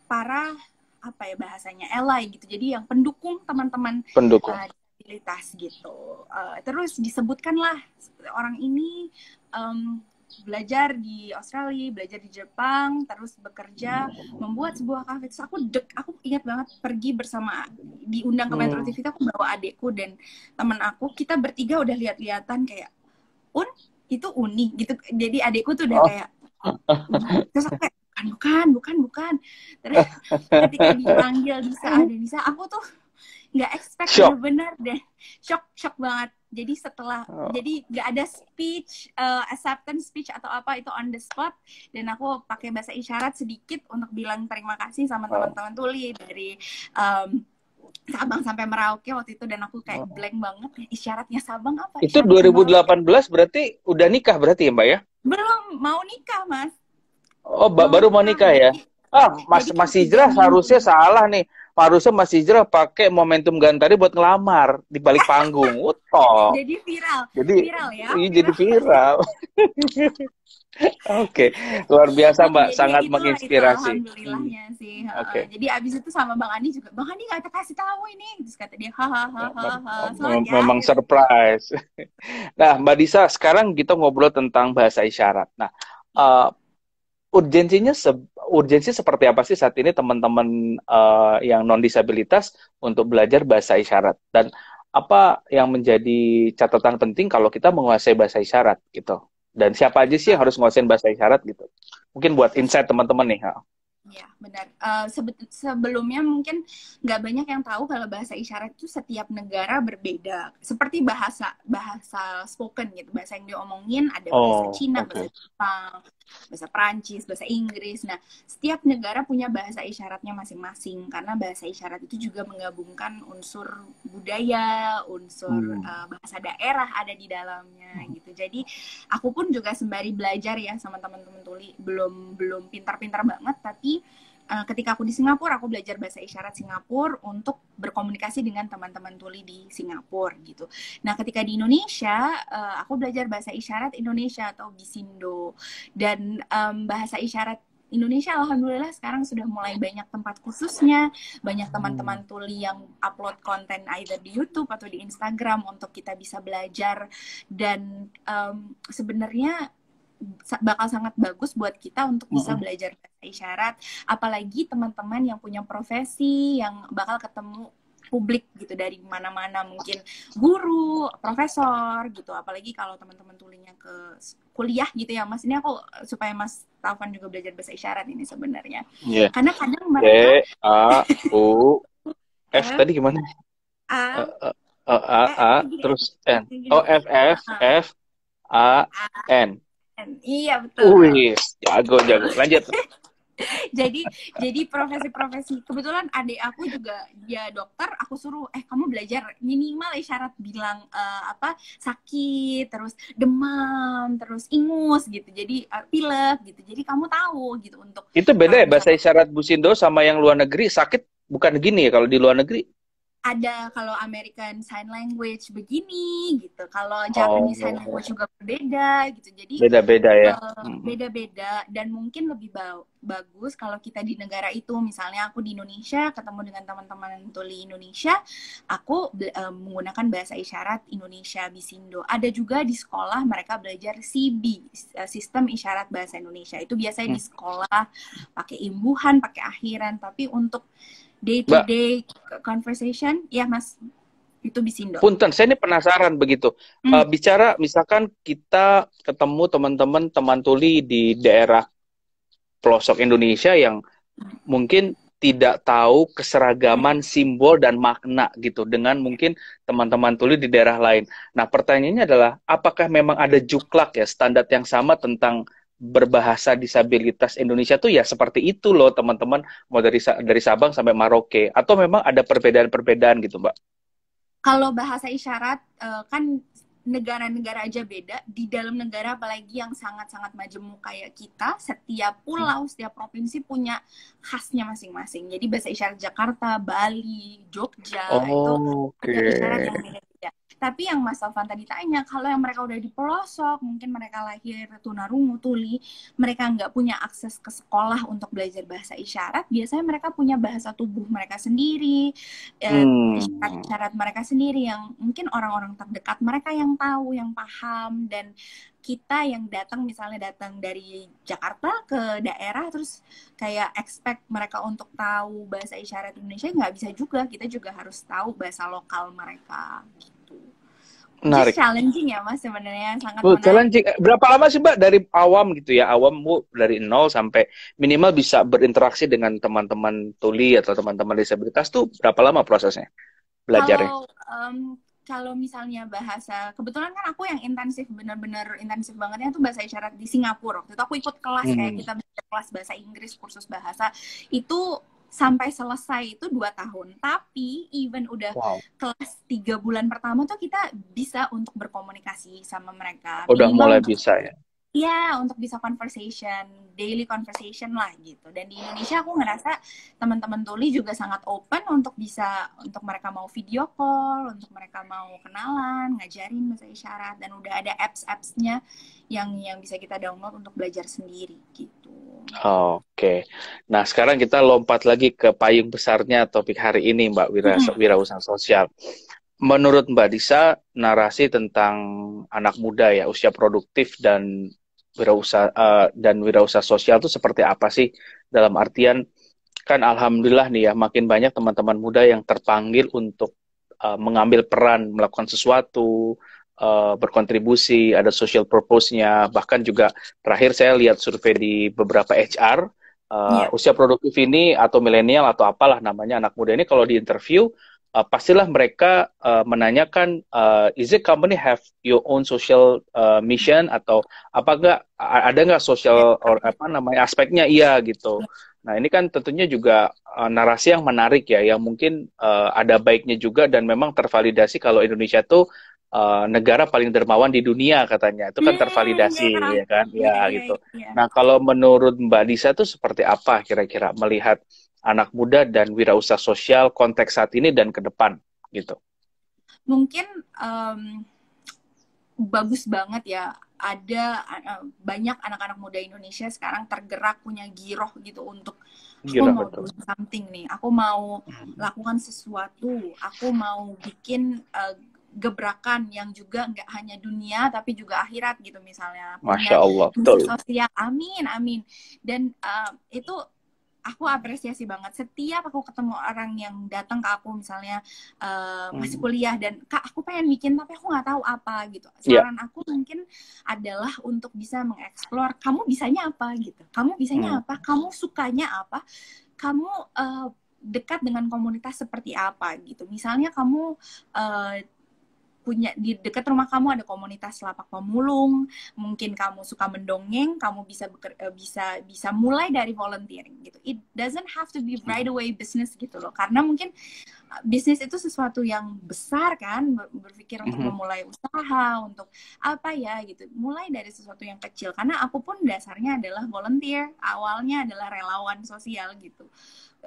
para apa ya bahasanya ally gitu, jadi yang pendukung teman-teman disabilitas gitu. Terus disebutkanlah orang ini belajar di Australia, belajar di Jepang, terus bekerja membuat sebuah kafe. Terus aku ingat banget pergi bersama, diundang ke Metro TV, aku bawa adekku dan teman aku, kita bertiga udah lihat-lihatan kayak itu Uni gitu. Jadi adekku tuh udah kayak terus kayak bukan. Terus ketika dipanggil Disa, aku tuh nggak expect, bener-bener deh shock banget. Jadi jadi nggak ada speech, acceptance speech atau apa, itu on the spot, dan aku pakai bahasa isyarat sedikit untuk bilang terima kasih sama teman-teman tuli dari Sabang sampai Merauke waktu itu, dan aku kayak blank banget, isyaratnya Sabang apa?
Itu 2018 berarti udah nikah berarti ya Mbak ya?
Belum, mau nikah Mas.
Baru mau nikah ya? Mas Hijrah harusnya salah nih. Harusnya Mas Hijrah pakai momentum Gantari buat ngelamar di balik panggung.
Jadi viral. Viral ya.
Iya, jadi viral. Oke, luar biasa Mbak, sangat menginspirasi.
Alhamdulillahnya sih. Jadi abis itu sama Bang Andi juga, Bang Andi nggak kasih tahu ini, terus kata dia hahaha.
Memang surprise. Nah Mbak Disa, sekarang kita ngobrol tentang bahasa isyarat. Nah, urgensi seperti apa sih saat ini teman-teman yang non disabilitas untuk belajar bahasa isyarat, dan apa yang menjadi catatan penting kalau kita menguasai bahasa isyarat gitu, dan siapa aja sih yang harus menguasai bahasa isyarat gitu, mungkin buat insight teman-teman nih.
Ya benar. Sebelumnya mungkin nggak banyak yang tahu kalau bahasa isyarat itu setiap negara berbeda. Seperti bahasa spoken gitu, bahasa yang diomongin ada bahasa Cina, bahasa Jepang, bahasa Perancis, bahasa Inggris. Nah, setiap negara punya bahasa isyaratnya masing-masing, karena bahasa isyarat itu juga menggabungkan unsur budaya, unsur bahasa daerah ada di dalamnya gitu. Jadi aku pun juga sembari belajar ya sama teman-teman tuli, belum pintar-pintar banget, tapi ketika aku di Singapura, aku belajar bahasa isyarat Singapura untuk berkomunikasi dengan teman-teman tuli di Singapura gitu. Nah, ketika di Indonesia, aku belajar bahasa isyarat Indonesia atau Bisindo. Dan bahasa isyarat Indonesia alhamdulillah sekarang sudah mulai banyak tempat khususnya, banyak teman-teman tuli yang upload konten either di YouTube atau di Instagram untuk kita bisa belajar. Dan sebenarnya bakal sangat bagus buat kita untuk bisa belajar bahasa isyarat, apalagi teman-teman yang punya profesi, yang bakal ketemu publik gitu dari mana-mana, mungkin guru, profesor gitu, apalagi kalau teman-teman tulinya ke kuliah gitu ya Mas. Ini aku supaya Mas Taufan juga belajar bahasa isyarat ini sebenarnya. Karena kadang mereka
F tadi gimana? Terus N. F A N.
Iya betul.
Jago. Lanjut.
jadi profesi-profesi, kebetulan adik aku juga dia dokter, aku suruh kamu belajar minimal isyarat, bilang sakit, terus demam, terus ingus gitu, jadi pilek gitu, jadi kamu tahu gitu. Untuk
itu beda ya bahasa isyarat Busindo sama yang luar negeri, sakit bukan gini ya kalau di luar negeri?
ada kalau American Sign Language begini gitu, kalau Japanese Sign
Oh,
Language juga berbeda gitu. Jadi
beda-beda ya. Mm.
beda-beda, dan mungkin lebih bagus kalau kita di negara itu, misalnya aku di Indonesia ketemu dengan teman-teman tuli Indonesia, aku menggunakan bahasa isyarat Indonesia Bisindo. Ada juga di sekolah mereka belajar SIBI, sistem isyarat bahasa Indonesia. Itu biasanya di sekolah pakai imbuhan, pakai akhiran, tapi untuk day to
Mbak,
day conversation ya Mas, itu Bisindo.
punten, saya ini penasaran begitu. Bicara misalkan kita ketemu teman-teman teman tuli di daerah pelosok Indonesia yang mungkin tidak tahu keseragaman simbol dan makna gitu dengan mungkin teman-teman tuli di daerah lain. Nah, pertanyaannya adalah apakah memang ada juklak ya standar yang sama tentang berbahasa disabilitas Indonesia tuh ya seperti itu loh teman-teman, mau dari Sabang sampai Merauke, atau memang ada perbedaan-perbedaan gitu, Mbak?
Kalau bahasa isyarat kan negara-negara aja beda. Di dalam negara apalagi yang sangat-sangat majemuk kayak kita, setiap pulau, setiap provinsi punya khasnya masing-masing. Jadi bahasa isyarat Jakarta, Bali, Jogja itu
Oh,
ada isyarat yang
oke.
beda-beda. Tapi yang Mas Taufan tadi tanya, kalau yang mereka udah di pelosok, mungkin mereka lahir tunarungu, tuli, mereka nggak punya akses ke sekolah untuk belajar bahasa isyarat, biasanya mereka punya bahasa tubuh mereka sendiri,
Hmm.
isyarat-isyarat mereka sendiri yang mungkin orang-orang terdekat mereka yang tahu, yang paham, dan kita yang datang, misalnya datang dari Jakarta ke daerah terus kayak expect mereka untuk tahu bahasa isyarat Indonesia, nggak bisa juga, kita juga harus tahu bahasa lokal mereka gitu. Just
Menarik.
challenging ya Mas, sebenarnya sangat
Oh,
menarik.
challenging. Berapa lama sih Mbak dari awam gitu ya? Awam Bu dari nol sampai minimal bisa berinteraksi dengan teman-teman tuli atau teman-teman disabilitas tuh berapa lama prosesnya belajarnya?
Kalau kalau misalnya bahasa, kebetulan kan aku yang intensif, benar-benar intensif bangetnya tuh bahasa isyarat di Singapura. Waktu itu aku ikut kelas kayak
Hmm.
kita belajar kelas bahasa Inggris, kursus bahasa itu sampai selesai itu 2 tahun. Tapi even udah
Wow.
kelas 3 bulan pertama tuh kita bisa untuk berkomunikasi sama mereka,
Udah mulai
minimal untuk
bisa ya.
ya, untuk bisa conversation, daily conversation lah gitu. Dan di Indonesia aku ngerasa teman-teman tuli juga sangat open untuk bisa, untuk mereka mau video call, untuk mereka mau kenalan, ngajarin bahasa isyarat, dan udah ada apps-appsnya yang bisa kita download untuk belajar sendiri gitu.
Oke. Nah, sekarang kita lompat lagi ke payung besarnya topik hari ini, Mbak, wirausaha sosial. Menurut Mbak Disa, narasi tentang anak muda ya, usia produktif dan wirausaha sosial itu seperti apa sih? Dalam artian kan alhamdulillah nih ya, makin banyak teman-teman muda yang terpanggil untuk mengambil peran, melakukan sesuatu, berkontribusi, ada social purpose-nya. Bahkan juga terakhir saya lihat survei di beberapa HR,
Iya.
usia produktif ini atau milenial atau apalah namanya anak muda ini kalau di interview pastilah mereka menanyakan is it company have your own social mission atau apa enggak ada nggak
Iya.
social or apa namanya aspeknya iya gitu. Nah ini kan tentunya juga narasi yang menarik ya yang mungkin ada baiknya juga dan memang tervalidasi kalau Indonesia tuh negara paling dermawan di dunia katanya itu kan tervalidasi
Ya,
ya kan
iya,
ya
iya,
gitu.
iya.
Nah kalau menurut Mbak Disa tuh seperti apa kira-kira melihat anak muda dan wirausaha sosial konteks saat ini dan ke depan gitu.
Mungkin bagus banget ya, ada banyak anak-anak muda Indonesia sekarang tergerak, punya giroh gitu untuk aku
Gila
mau
betul.
do something nih, aku mau lakukan sesuatu, aku mau bikin gebrakan yang juga nggak hanya dunia tapi juga akhirat gitu, misalnya
Masya
punya
Allah,
misi
betul.
sosial, amin amin. Dan itu aku apresiasi banget setiap aku ketemu orang yang datang ke aku, misalnya masih kuliah dan Kak aku pengen bikin tapi aku nggak tahu apa gitu.
Iya.
Saran aku mungkin adalah untuk bisa mengeksplor kamu bisanya apa gitu, kamu bisanya apa, kamu sukanya apa, kamu dekat dengan komunitas seperti apa gitu. Misalnya kamu punya di dekat rumah kamu ada komunitas lapak pemulung, mungkin kamu suka mendongeng, kamu bisa mulai dari volunteering gitu. It doesn't have to be right away business gitu loh, karena mungkin bisnis itu sesuatu yang besar kan, berpikir untuk memulai usaha, untuk apa ya gitu. Mulai dari sesuatu yang kecil, karena aku pun dasarnya adalah volunteer, awalnya adalah relawan sosial gitu.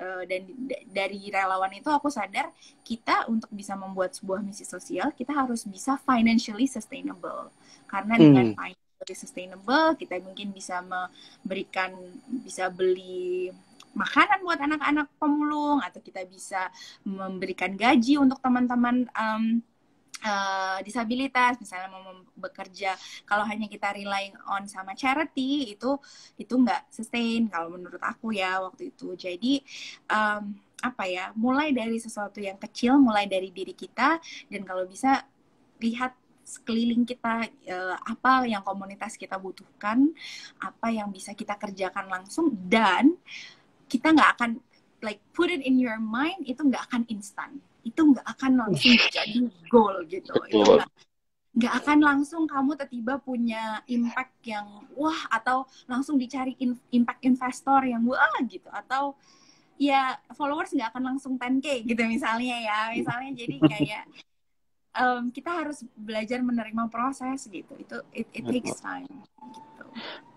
Dan dari relawan itu aku sadar kita untuk bisa membuat sebuah misi sosial, kita harus bisa financially sustainable. Karena dengan financially sustainable, kita mungkin bisa memberikan, bisa beli makanan buat anak-anak pemulung, atau kita bisa memberikan gaji untuk teman-teman disabilitas, misalnya mau bekerja. Kalau hanya kita relying on sama charity, itu nggak sustain kalau menurut aku ya waktu itu. Jadi apa ya, mulai dari sesuatu yang kecil, mulai dari diri kita, dan kalau bisa lihat sekeliling kita, apa yang komunitas kita butuhkan, apa yang bisa kita kerjakan langsung, dan kita nggak akan like put it in your mind, itu nggak akan instan, itu nggak akan langsung jadi goal gitu. Itu nggak akan langsung kamu tiba-tiba punya impact yang wah, atau langsung dicari impact investor yang wah gitu, atau ya followers nggak akan langsung 10K gitu misalnya ya, misalnya. Jadi kayak kita harus belajar menerima proses gitu. Itu it takes time gitu.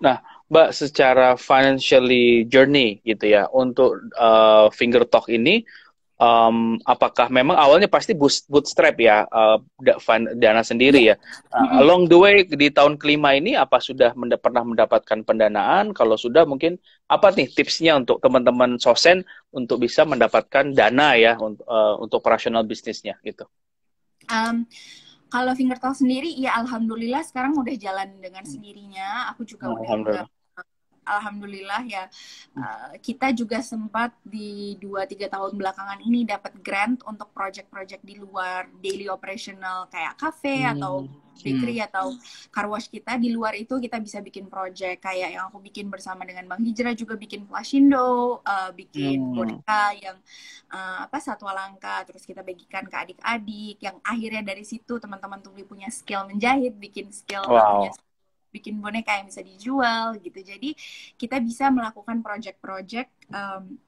Nah, Mbak, secara financially journey gitu ya untuk Finger Talk ini, apakah memang awalnya pasti bootstrap ya, dana sendiri ya? Along the way di tahun kelima ini, apa sudah pernah mendapatkan pendanaan? Kalau sudah, mungkin apa nih tipsnya untuk teman-teman Sosen untuk bisa mendapatkan dana ya untuk operasional bisnisnya gitu?
Kalau Finger Talk sendiri, ya alhamdulillah sekarang udah jalan dengan sendirinya. Aku juga udah alhamdulillah ya. Kita juga sempat di 2-3 tahun belakangan ini dapat grant untuk project-project di luar daily operational, kayak cafe atau bakery atau car wash kita. Di luar itu kita bisa bikin project kayak yang aku bikin bersama dengan Bang Hijrah, juga bikin flashindo, bikin boneka yang satwa langka, terus kita bagikan ke adik-adik, yang akhirnya dari situ teman-teman tuli punya skill menjahit, bikin skill bikin boneka yang bisa dijual gitu. Jadi kita bisa melakukan project-project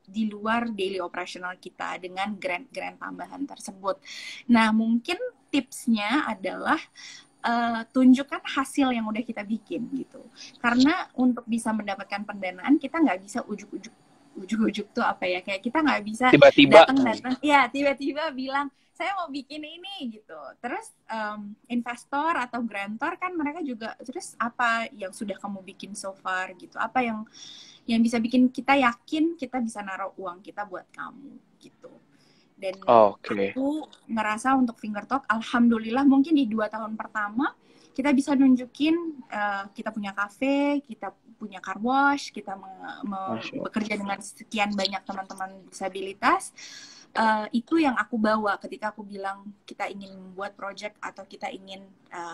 di luar daily operational kita dengan grant tambahan tersebut. Nah, mungkin tipsnya adalah tunjukkan hasil yang udah kita bikin gitu. Karena untuk bisa mendapatkan pendanaan, kita nggak bisa ujuk-ujuk tuh apa ya, kayak kita nggak bisa datang ya tiba-tiba bilang saya mau bikin ini gitu. Terus investor atau grantor kan mereka juga, terus apa yang sudah kamu bikin so far gitu, apa yang bisa bikin kita yakin kita bisa naruh uang kita buat kamu gitu. Dan aku ngerasa untuk Finger Talk, alhamdulillah mungkin di 2 tahun pertama kita bisa nunjukin kita punya cafe, kita punya car wash, kita bekerja dengan sekian banyak teman-teman disabilitas. Itu yang aku bawa ketika aku bilang kita ingin membuat project atau kita ingin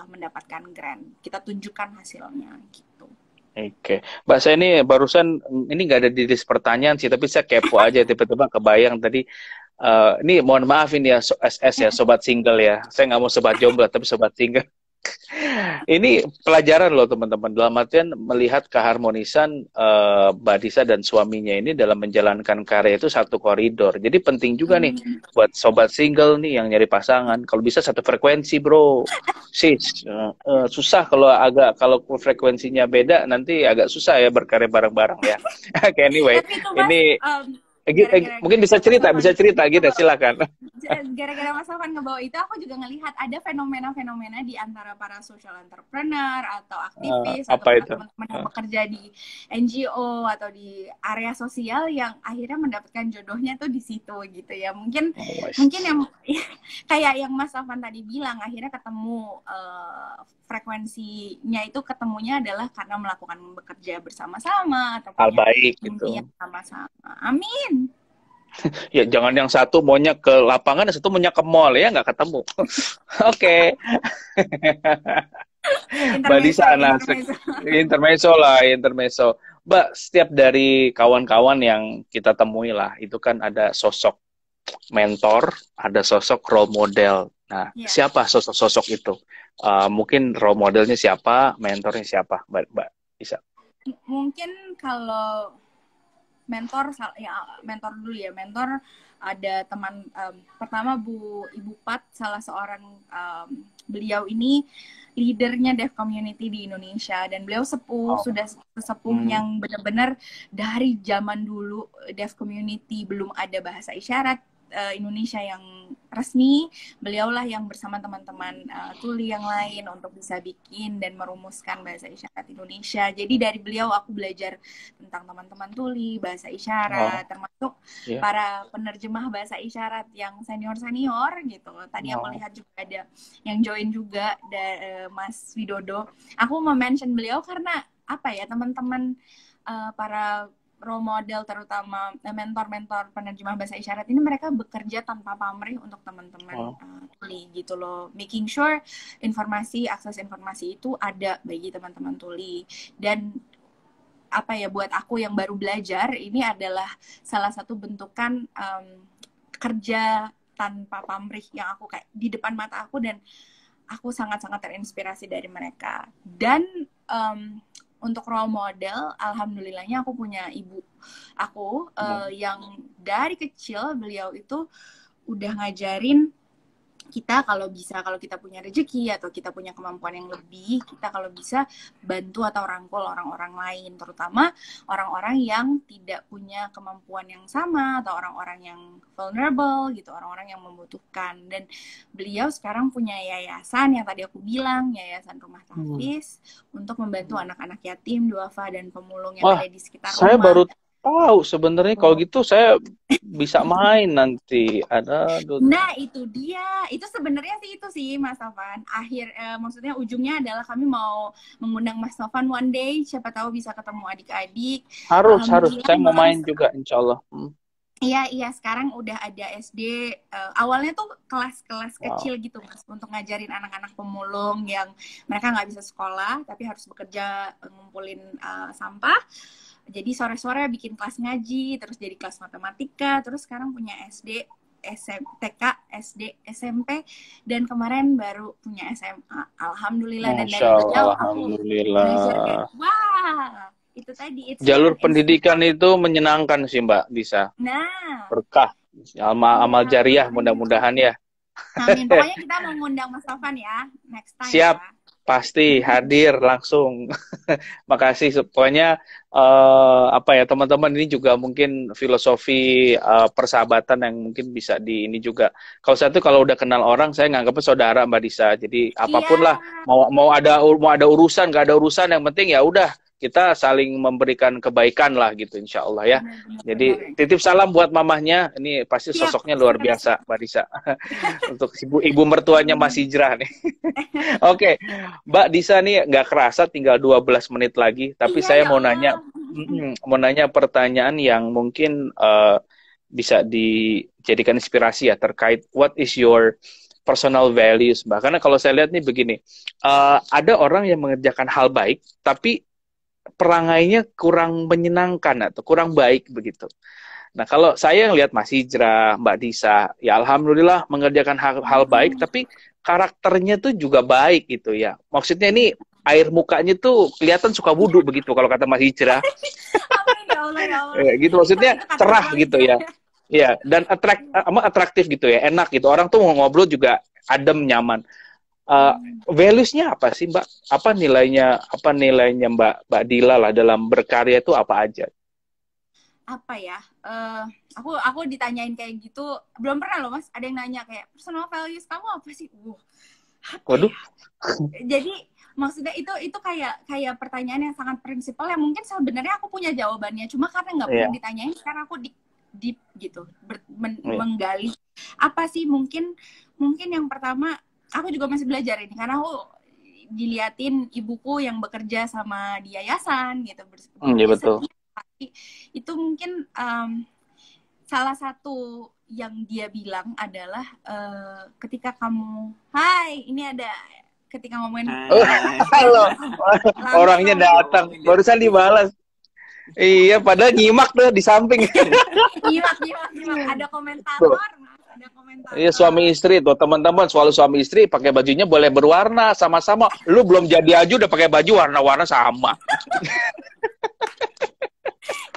mendapatkan grant. Kita tunjukkan hasilnya gitu.
Oke. Mbak, saya ini barusan, ini nggak ada di list pertanyaan sih, tapi saya kepo aja, tiba-tiba kebayang tadi. Ini mohon maaf ini ya, SS ya, sobat single ya. Saya nggak mau sobat jomblo, tapi sobat single. Ini pelajaran loh teman-teman, dalam artian melihat keharmonisan Mbak Disa dan suaminya ini dalam menjalankan karya itu satu koridor. Jadi penting juga nih buat sobat single nih yang nyari pasangan, kalau bisa satu frekuensi bro. Susah kalau frekuensinya beda, nanti agak susah ya berkarya bareng-bareng ya. Anyway, ini mungkin bisa cerita gitu, silakan.
Gara-gara Mas Alvan ngebawa itu, aku juga ngelihat ada fenomena-fenomena di antara para social entrepreneur atau aktivis atau teman-teman yang bekerja di NGO atau di area sosial yang akhirnya mendapatkan jodohnya tuh di situ gitu ya. Mungkin yang kayak yang Mas Alvan tadi bilang, akhirnya ketemu frekuensinya itu ketemunya adalah karena melakukan bekerja bersama-sama atau
hal baik gitu.
Sama-sama. Amin.
Ya jangan yang satu maunya ke lapangan, yang satu maunya ke mall ya, nggak ketemu. Oke. Mbak Disa, intermezzo. Mbak, setiap dari kawan-kawan yang kita temui lah, itu kan ada sosok mentor, ada sosok role model. Nah, siapa sosok-sosok itu? Mungkin role modelnya siapa, mentornya siapa, Mbak Disa?
Mungkin kalau mentor dulu ya, mentor ada teman pertama Ibu Pat, salah seorang beliau ini leadernya Deaf Community di Indonesia, dan beliau sudah sesepuh yang benar-benar dari zaman dulu Deaf Community belum ada bahasa isyarat Indonesia yang resmi, beliaulah yang bersama teman-teman tuli yang lain untuk bisa bikin dan merumuskan bahasa isyarat Indonesia. Jadi dari beliau aku belajar tentang teman-teman tuli, bahasa isyarat, termasuk para penerjemah bahasa isyarat yang senior-senior gitu. Tadi aku lihat juga ada yang join juga, Mas Widodo. Aku mention beliau karena apa ya, teman-teman para role model, terutama mentor-mentor penerjemah bahasa isyarat ini, mereka bekerja tanpa pamrih untuk teman-teman tuli gitu loh, making sure akses informasi itu ada bagi teman-teman tuli. Dan apa ya, buat aku yang baru belajar, ini adalah salah satu bentukan kerja tanpa pamrih yang aku kayak di depan mata aku, dan aku sangat-sangat terinspirasi dari mereka. Dan untuk role model, alhamdulillahnya aku punya ibu aku yang dari kecil beliau itu udah ngajarin kita kalau kita punya rezeki atau kita punya kemampuan yang lebih, kita kalau bisa bantu atau rangkul orang-orang lain, terutama orang-orang yang tidak punya kemampuan yang sama atau orang-orang yang vulnerable gitu, orang-orang yang membutuhkan. Dan beliau sekarang punya yayasan yang tadi aku bilang, Yayasan Rumah Tafis, untuk membantu anak-anak yatim, duafa, dan pemulung yang ada di sekitar
saya
rumah.
baru tahu sebenarnya. Kalau gitu saya bisa main nanti. Nah,
itu dia. Itu sebenarnya itu sih Mas Taufan. Maksudnya ujungnya adalah kami mau mengundang Mas Taufan one day. Siapa tahu bisa ketemu adik-adik.
Harus. Saya mau main juga, insya Allah.
Iya. Sekarang udah ada SD. Awalnya tuh kelas-kelas kecil gitu, Mas, untuk ngajarin anak-anak pemulung yang mereka nggak bisa sekolah, tapi harus bekerja ngumpulin sampah. Jadi sore-sore bikin kelas ngaji, terus jadi kelas matematika, terus sekarang punya SD, TK, SD, SMP, dan kemarin baru punya SMA. Alhamdulillah. Dan dari beliau aku belajar kayak, wah, itu tadi.
Jalur pendidikan itu menyenangkan sih, Mbak Disa.
Nah,
berkah, amal jariah mudah-mudahan ya.
Amin. Pokoknya kita mau ngundang Mas Taufan ya, next time.
Siap.
Ya.
Pasti hadir langsung. Makasih. Pokoknya teman-teman, ini juga mungkin filosofi persahabatan yang mungkin bisa ini juga. Kalau udah kenal orang, saya nganggapnya saudara, Mbak Disa. Jadi apapun lah, mau ada urusan, nggak ada urusan, yang penting ya udah kita saling memberikan kebaikan lah gitu, insya Allah ya. Jadi titip salam buat mamahnya, ini pasti sosoknya luar biasa, Mbak Disa. Untuk ibu mertuanya Mas Hijrah nih. Oke, Mbak Disa nih nggak kerasa tinggal 12 menit lagi, tapi saya mau nanya pertanyaan yang mungkin bisa dijadikan inspirasi ya, terkait what is your personal values, Mbak. Karena kalau saya lihat nih begini, ada orang yang mengerjakan hal baik, tapi perangainya kurang menyenangkan atau kurang baik begitu. Nah, kalau saya yang lihat Mas Hijrah, Mbak Disa, ya alhamdulillah mengerjakan hal baik, tapi karakternya tuh juga baik gitu ya. Maksudnya ini air mukanya tuh kelihatan suka wudhu begitu kalau kata Mas Hijrah. Ya, gitu maksudnya cerah gitu ya. Iya, dan atraktif gitu ya, enak gitu. Orang tuh mau ngobrol juga adem, nyaman. Values-nya apa sih, Mbak? Apa nilainya Mbak Dila lah dalam berkarya itu apa aja?
Apa ya? Aku ditanyain kayak gitu, belum pernah loh, Mas. Ada yang nanya kayak personal values kamu apa sih?
Waduh.
Jadi maksudnya itu kayak pertanyaan yang sangat prinsipal yang mungkin sebenarnya aku punya jawabannya, cuma karena nggak pernah ditanyain, sekarang aku deep gitu menggali apa sih. Mungkin yang pertama, aku juga masih belajar ini karena aku diliatin ibuku yang bekerja sama di yayasan gitu.
Iya betul.
Itu mungkin salah satu yang dia bilang adalah ketika kamu ketika ngomongin
halo, orangnya datang barusan dibalas. Iya, padahal nyimak tuh di samping.
nyimak. Ada komentator.
Iya, suami istri tuh, teman-teman, suami istri pakai bajunya boleh berwarna sama-sama. Lu belum jadi aja udah pakai baju warna-warna sama.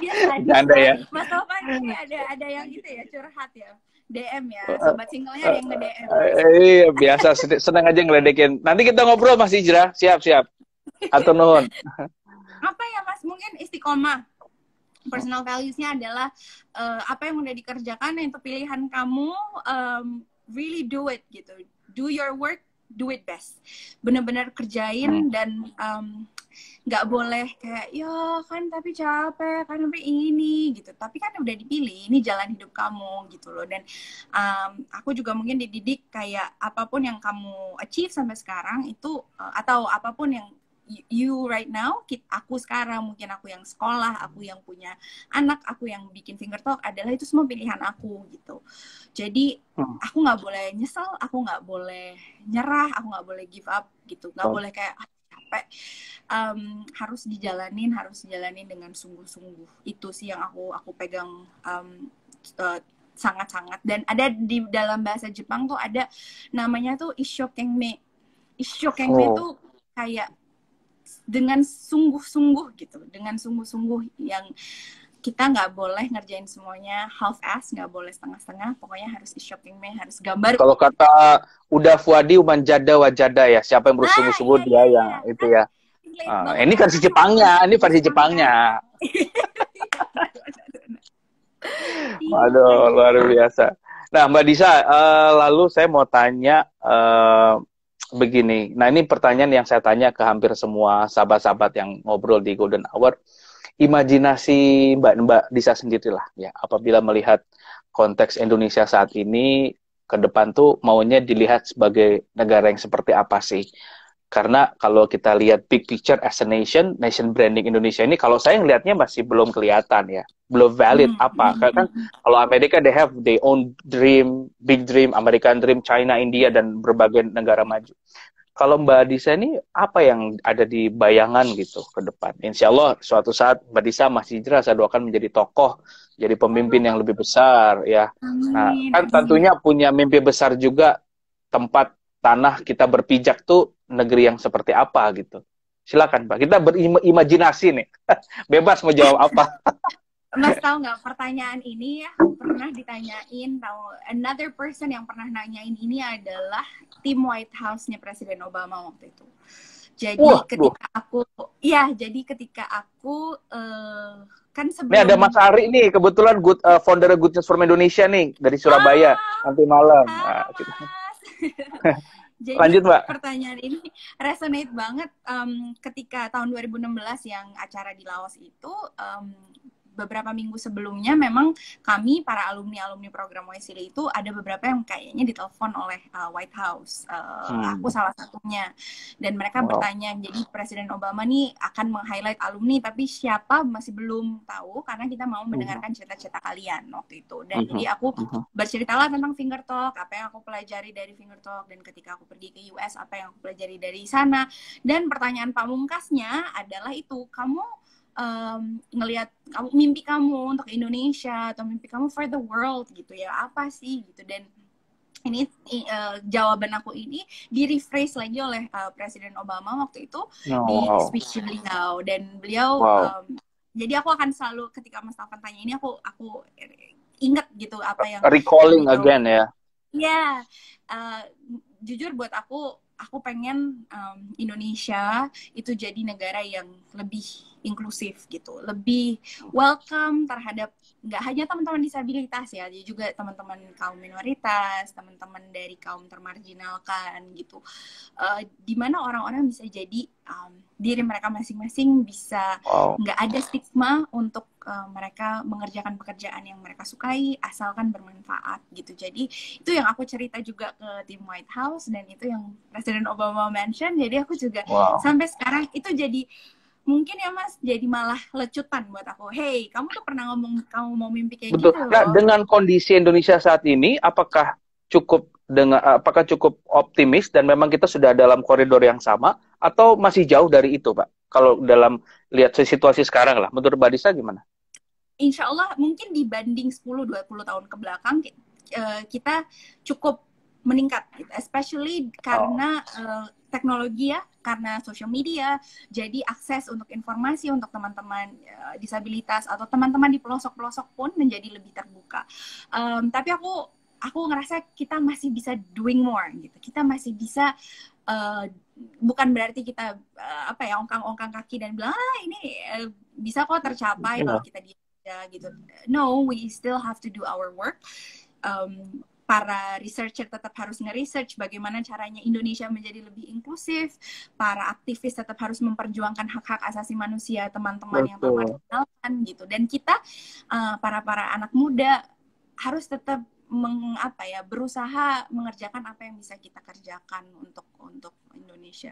Dia sadis
Bercanda ya.
banget. Mas Tovan ini ada yang gitu ya, curhat ya. DM ya, sobat singlenya ada yang nge-DM.
Iya, biasa senang aja ngeledekin. Nanti kita ngobrol Mas Hijrah, siap. Atau nuhun.
Apa ya Mas, mungkin istiqomah. Personal values-nya adalah apa yang udah dikerjakan, itu pilihan kamu, really do it gitu. Do your work, do it best. Bener-bener kerjain dan nggak boleh kayak ya kan tapi capek kan tapi ini gitu, tapi kan udah dipilih, ini jalan hidup kamu gitu loh. Dan aku juga mungkin dididik kayak apapun yang kamu achieve sampai sekarang itu atau apapun yang you right now, aku sekarang, mungkin aku yang sekolah, aku yang punya anak, aku yang bikin finger talk, adalah itu semua pilihan aku gitu. Jadi aku nggak boleh nyesel, aku nggak boleh nyerah, aku nggak boleh give up gitu, nggak boleh kayak capek. Harus dijalanin dengan sungguh-sungguh. Itu sih yang aku pegang sangat-sangat. Dan ada di dalam bahasa Jepang tuh ada namanya tuh Isshokenme. Isshokenme tuh kayak dengan sungguh-sungguh gitu, dengan sungguh-sungguh, yang kita nggak boleh ngerjain semuanya half-ass, nggak boleh setengah-setengah, pokoknya harus Isshokenme, harus gambar.
Kalau kata udah Fuadi Umanjada Wajada ya, siapa yang bersungguh-sungguh dia yang itu ya. Ini versi Jepangnya, Waduh, luar biasa. Nah, Mbak Disa, lalu saya mau tanya begini. Nah, ini pertanyaan yang saya tanya ke hampir semua sahabat-sahabat yang ngobrol di Golden Hour. Imajinasi Mbak Disa sendirilah ya, apabila melihat konteks Indonesia saat ini ke depan tuh maunya dilihat sebagai negara yang seperti apa sih? Karena kalau kita lihat big picture as a nation branding Indonesia ini kalau saya ngelihatnya masih belum kelihatan ya, belum valid apa. Kan kalau Amerika they have their own dream, big dream, American dream, China, India dan berbagai negara maju. Kalau Mbak Disa ini apa yang ada di bayangan gitu ke depan? Insya Allah suatu saat Mbak Disa masih hijrah, saya doakan menjadi tokoh, jadi pemimpin yang lebih besar ya. Nah, kan tentunya punya mimpi besar juga, tempat tanah kita berpijak tuh negeri yang seperti apa gitu. Silakan Pak, kita berimajinasi nih. Bebas mau jawab apa.
Mas tahu nggak, pertanyaan ini ya pernah ditanyain, tahu another person yang pernah nanyain ini adalah tim White House-nya Presiden Obama waktu itu. Jadi ketika aku kan sebelum
ini ada Mas Ari nih, kebetulan founder Good News from Indonesia nih dari Surabaya nanti malam. Nah, gitu.
Jadi
lanjut Mbak.
Pertanyaan ini resonate banget ketika tahun 2016 yang acara di Laos itu. Beberapa minggu sebelumnya memang kami para alumni program Waisili itu ada beberapa yang kayaknya ditelepon oleh White House. Aku salah satunya. Dan mereka bertanya, jadi Presiden Obama nih akan meng-highlight alumni, tapi siapa masih belum tahu karena kita mau mendengarkan cerita-cerita kalian waktu itu. Dan jadi aku berceritalah tentang Finger Talk, apa yang aku pelajari dari Finger Talk, dan ketika aku pergi ke US, apa yang aku pelajari dari sana. Dan pertanyaan pamungkasnya adalah itu, kamu ngelihat mimpi kamu untuk Indonesia atau mimpi kamu for the world gitu ya, apa sih gitu. Dan ini jawaban aku ini di-rephrase lagi oleh Presiden Obama waktu itu di speech beliau. Dan beliau jadi aku akan selalu ketika Mas Taufan tanya ini aku ingat gitu apa yang
recalling again ya.
Ya, jujur buat aku pengen Indonesia itu jadi negara yang lebih inklusif gitu, lebih welcome terhadap nggak hanya teman-teman disabilitas ya, jadi juga teman-teman kaum minoritas, teman-teman dari kaum termarginalkan gitu, dimana orang-orang bisa jadi diri mereka masing-masing, bisa nggak ada stigma untuk mereka mengerjakan pekerjaan yang mereka sukai asalkan bermanfaat gitu. Jadi itu yang aku cerita juga ke tim White House, dan itu yang Presiden Obama mention. Jadi aku juga sampai sekarang itu jadi mungkin ya Mas, jadi malah lecutan buat aku. Hey, kamu tuh pernah ngomong kamu mau mimpi kayak gitu loh.
Nah, dengan kondisi Indonesia saat ini, apakah cukup optimis dan memang kita sudah dalam koridor yang sama atau masih jauh dari itu, Pak? Kalau dalam lihat situasi sekarang lah, menurut Mbak Disa gimana?
Insya Allah mungkin dibanding 10-20 tahun ke belakang kita cukup meningkat, gitu. Especially karena teknologi ya, karena social media, jadi akses untuk informasi untuk teman-teman disabilitas atau teman-teman di pelosok-pelosok pun menjadi lebih terbuka. Tapi aku ngerasa kita masih bisa doing more gitu. Kita masih bisa bukan berarti kita ongkang-ongkang kaki dan bilang ini bisa kok tercapai kalau kita gitu. No, we still have to do our work. Para researcher tetap harus nge-research bagaimana caranya Indonesia menjadi lebih inklusif. Para aktivis tetap harus memperjuangkan hak-hak asasi manusia teman-teman yang termarginalkan gitu. Dan kita para anak muda harus tetap berusaha mengerjakan apa yang bisa kita kerjakan untuk Indonesia.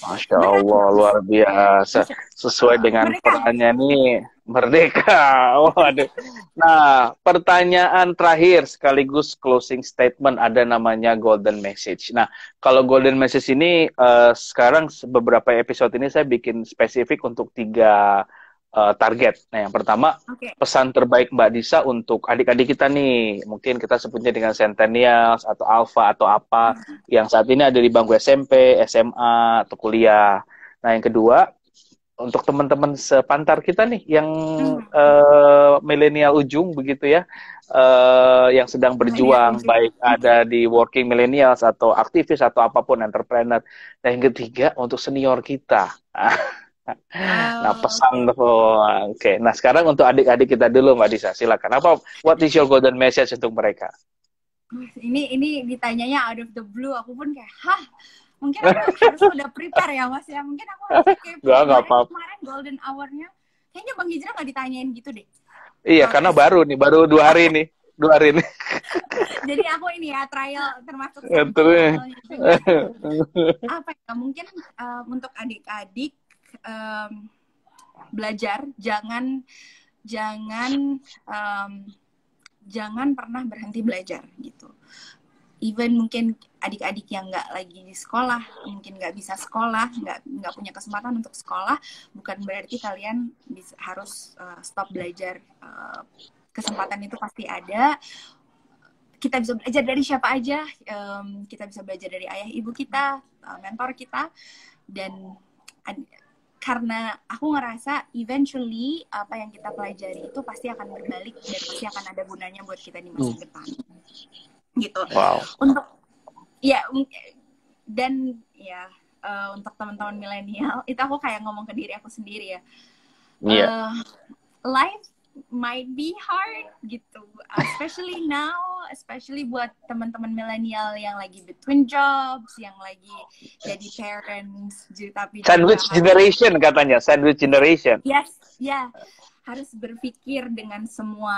Masya Allah, luar biasa. Sesuai dengan pertanyaan ini, merdeka. Waduh. Nah, pertanyaan terakhir sekaligus closing statement, ada namanya golden message. Nah, kalau golden message ini sekarang beberapa episode ini saya bikin spesifik untuk 3 target. Nah, yang pertama, pesan terbaik Mbak Disa untuk adik-adik kita nih, mungkin kita sebutnya dengan centennials atau alpha atau apa, yang saat ini ada di bangku SMP, SMA, atau kuliah. Nah, yang kedua, untuk teman-teman sepantar kita nih, yang milenial ujung begitu ya, yang sedang berjuang, baik ada di working millennials atau aktivis atau apapun, entrepreneur. Nah, yang ketiga, untuk senior kita. Nah, pesan oke. Nah, sekarang untuk adik-adik kita dulu, Mbak Disa, silakan. What is your golden message untuk mereka?
Ini ditanyanya out of the blue, aku pun kayak, mungkin aku harus udah prepare ya Mas ya. Mungkin aku harus kayak kemarin golden hour-nya. Kayaknya Bang Hijrah nggak ditanyain gitu deh.
Iya, karena baru 2 hari nih. 2 hari ini.
Jadi aku ini ya trial termasuk mungkin untuk adik-adik belajar, jangan pernah berhenti belajar gitu. Even mungkin adik-adik yang nggak lagi di sekolah, mungkin nggak bisa sekolah, nggak punya kesempatan untuk sekolah, bukan berarti kalian harus stop belajar. Kesempatan itu pasti ada. Kita bisa belajar dari siapa aja. Kita bisa belajar dari ayah ibu kita, mentor kita, dan karena aku ngerasa eventually apa yang kita pelajari itu pasti akan berbalik dan pasti akan ada gunanya buat kita di masa depan. Gitu.
Wow.
Untuk untuk teman-teman milenial, itu aku kayak ngomong ke diri aku sendiri ya. Life might be hard gitu, especially buat teman-teman milenial yang lagi between jobs, yang lagi jadi parents, tapi
sandwich generation katanya, sandwich generation.
Yes, harus berpikir dengan semua,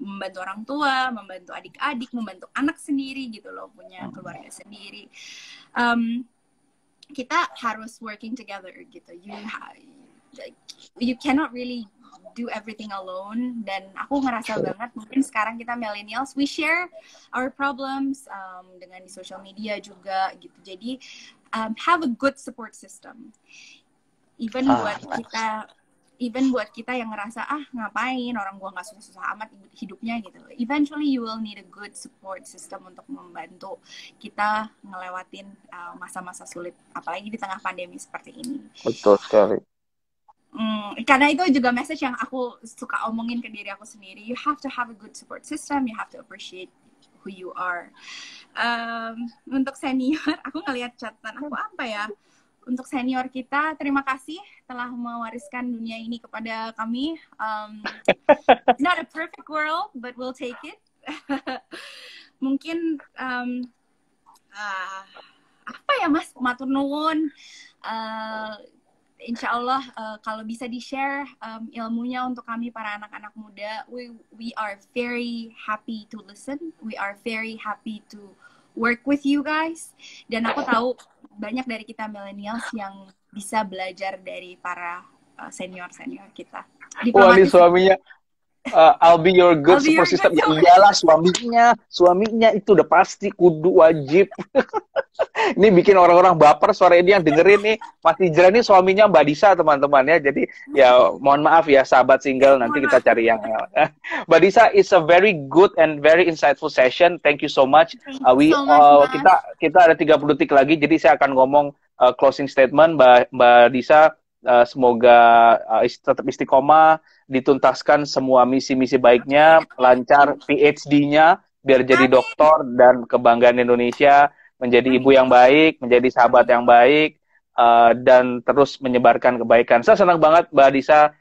membantu orang tua, membantu adik-adik, membantu anak sendiri gitu loh, punya keluarga sendiri. Kita harus working together gitu. You cannot really do everything alone, dan aku ngerasa banget mungkin sekarang kita millennials, we share our problems dengan di social media juga gitu. Jadi have a good support system, even buat kita yang ngerasa ngapain orang gua nggak susah-susah amat hidupnya gitu. Eventually you will need a good support system untuk membantu kita ngelewatin masa-masa sulit, apalagi di tengah pandemi seperti ini.
Betul sekali.
Karena itu juga message yang aku suka omongin ke diri aku sendiri. You have to have a good support system. You have to appreciate who you are. Untuk senior, aku ngelihat catatan aku apa ya. Untuk senior kita, terima kasih telah mewariskan dunia ini kepada kami. It's not a perfect world, but we'll take it. Mungkin apa ya Mas, matur nuwun. Insya Allah kalau bisa di-share ilmunya untuk kami para anak-anak muda, we are very happy to listen, we are very happy to work with you guys, dan aku tahu banyak dari kita millennials yang bisa belajar dari para senior kita.
Wah, ini suaminya I'll be your good
I'll be
support
your
system. Ya
good
iyalah, suaminya itu udah pasti kudu wajib. Ini bikin orang-orang baper sore ini yang dengerin nih. Mas Hijrah ini suaminya Mbak Disa, teman-teman ya. Jadi ya mohon maaf ya sahabat single, nanti
Mohon
kita
maaf.
cari yang Mbak Disa, it's a very good and very insightful session. Thank you so much.
Thank you so much, Mas.
Kita ada 30 detik lagi, jadi saya akan ngomong closing statement. Mbak Disa, semoga tetap istiqomah, dituntaskan semua misi-misi baiknya, lancar PhD-nya, biar jadi
Amin.
dokter dan kebanggaan Indonesia, menjadi ibu yang baik, menjadi sahabat yang baik, dan terus menyebarkan kebaikan. Saya senang banget Mbak Disa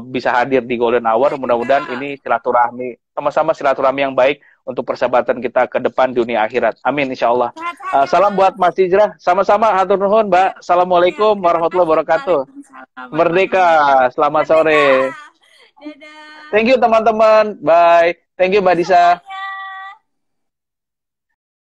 bisa hadir di Golden Hour. Mudah-mudahan ini silaturahmi, sama-sama silaturahmi yang baik untuk persahabatan kita ke depan dunia akhirat. Amin, insya Allah.
Sehat-sehat ya,
Salam
Mas.
buat Mas Hijrah. Sama-sama, hatur nuhun, Mbak. Assalamualaikum warahmatullahi wabarakatuh.
Waalaikumsalam
Merdeka.
warahmatullahi
Selamat
wabarakatuh.
sore.
Dadah.
Thank you teman-teman. Bye. Thank you Mbak Disa.
Semuanya.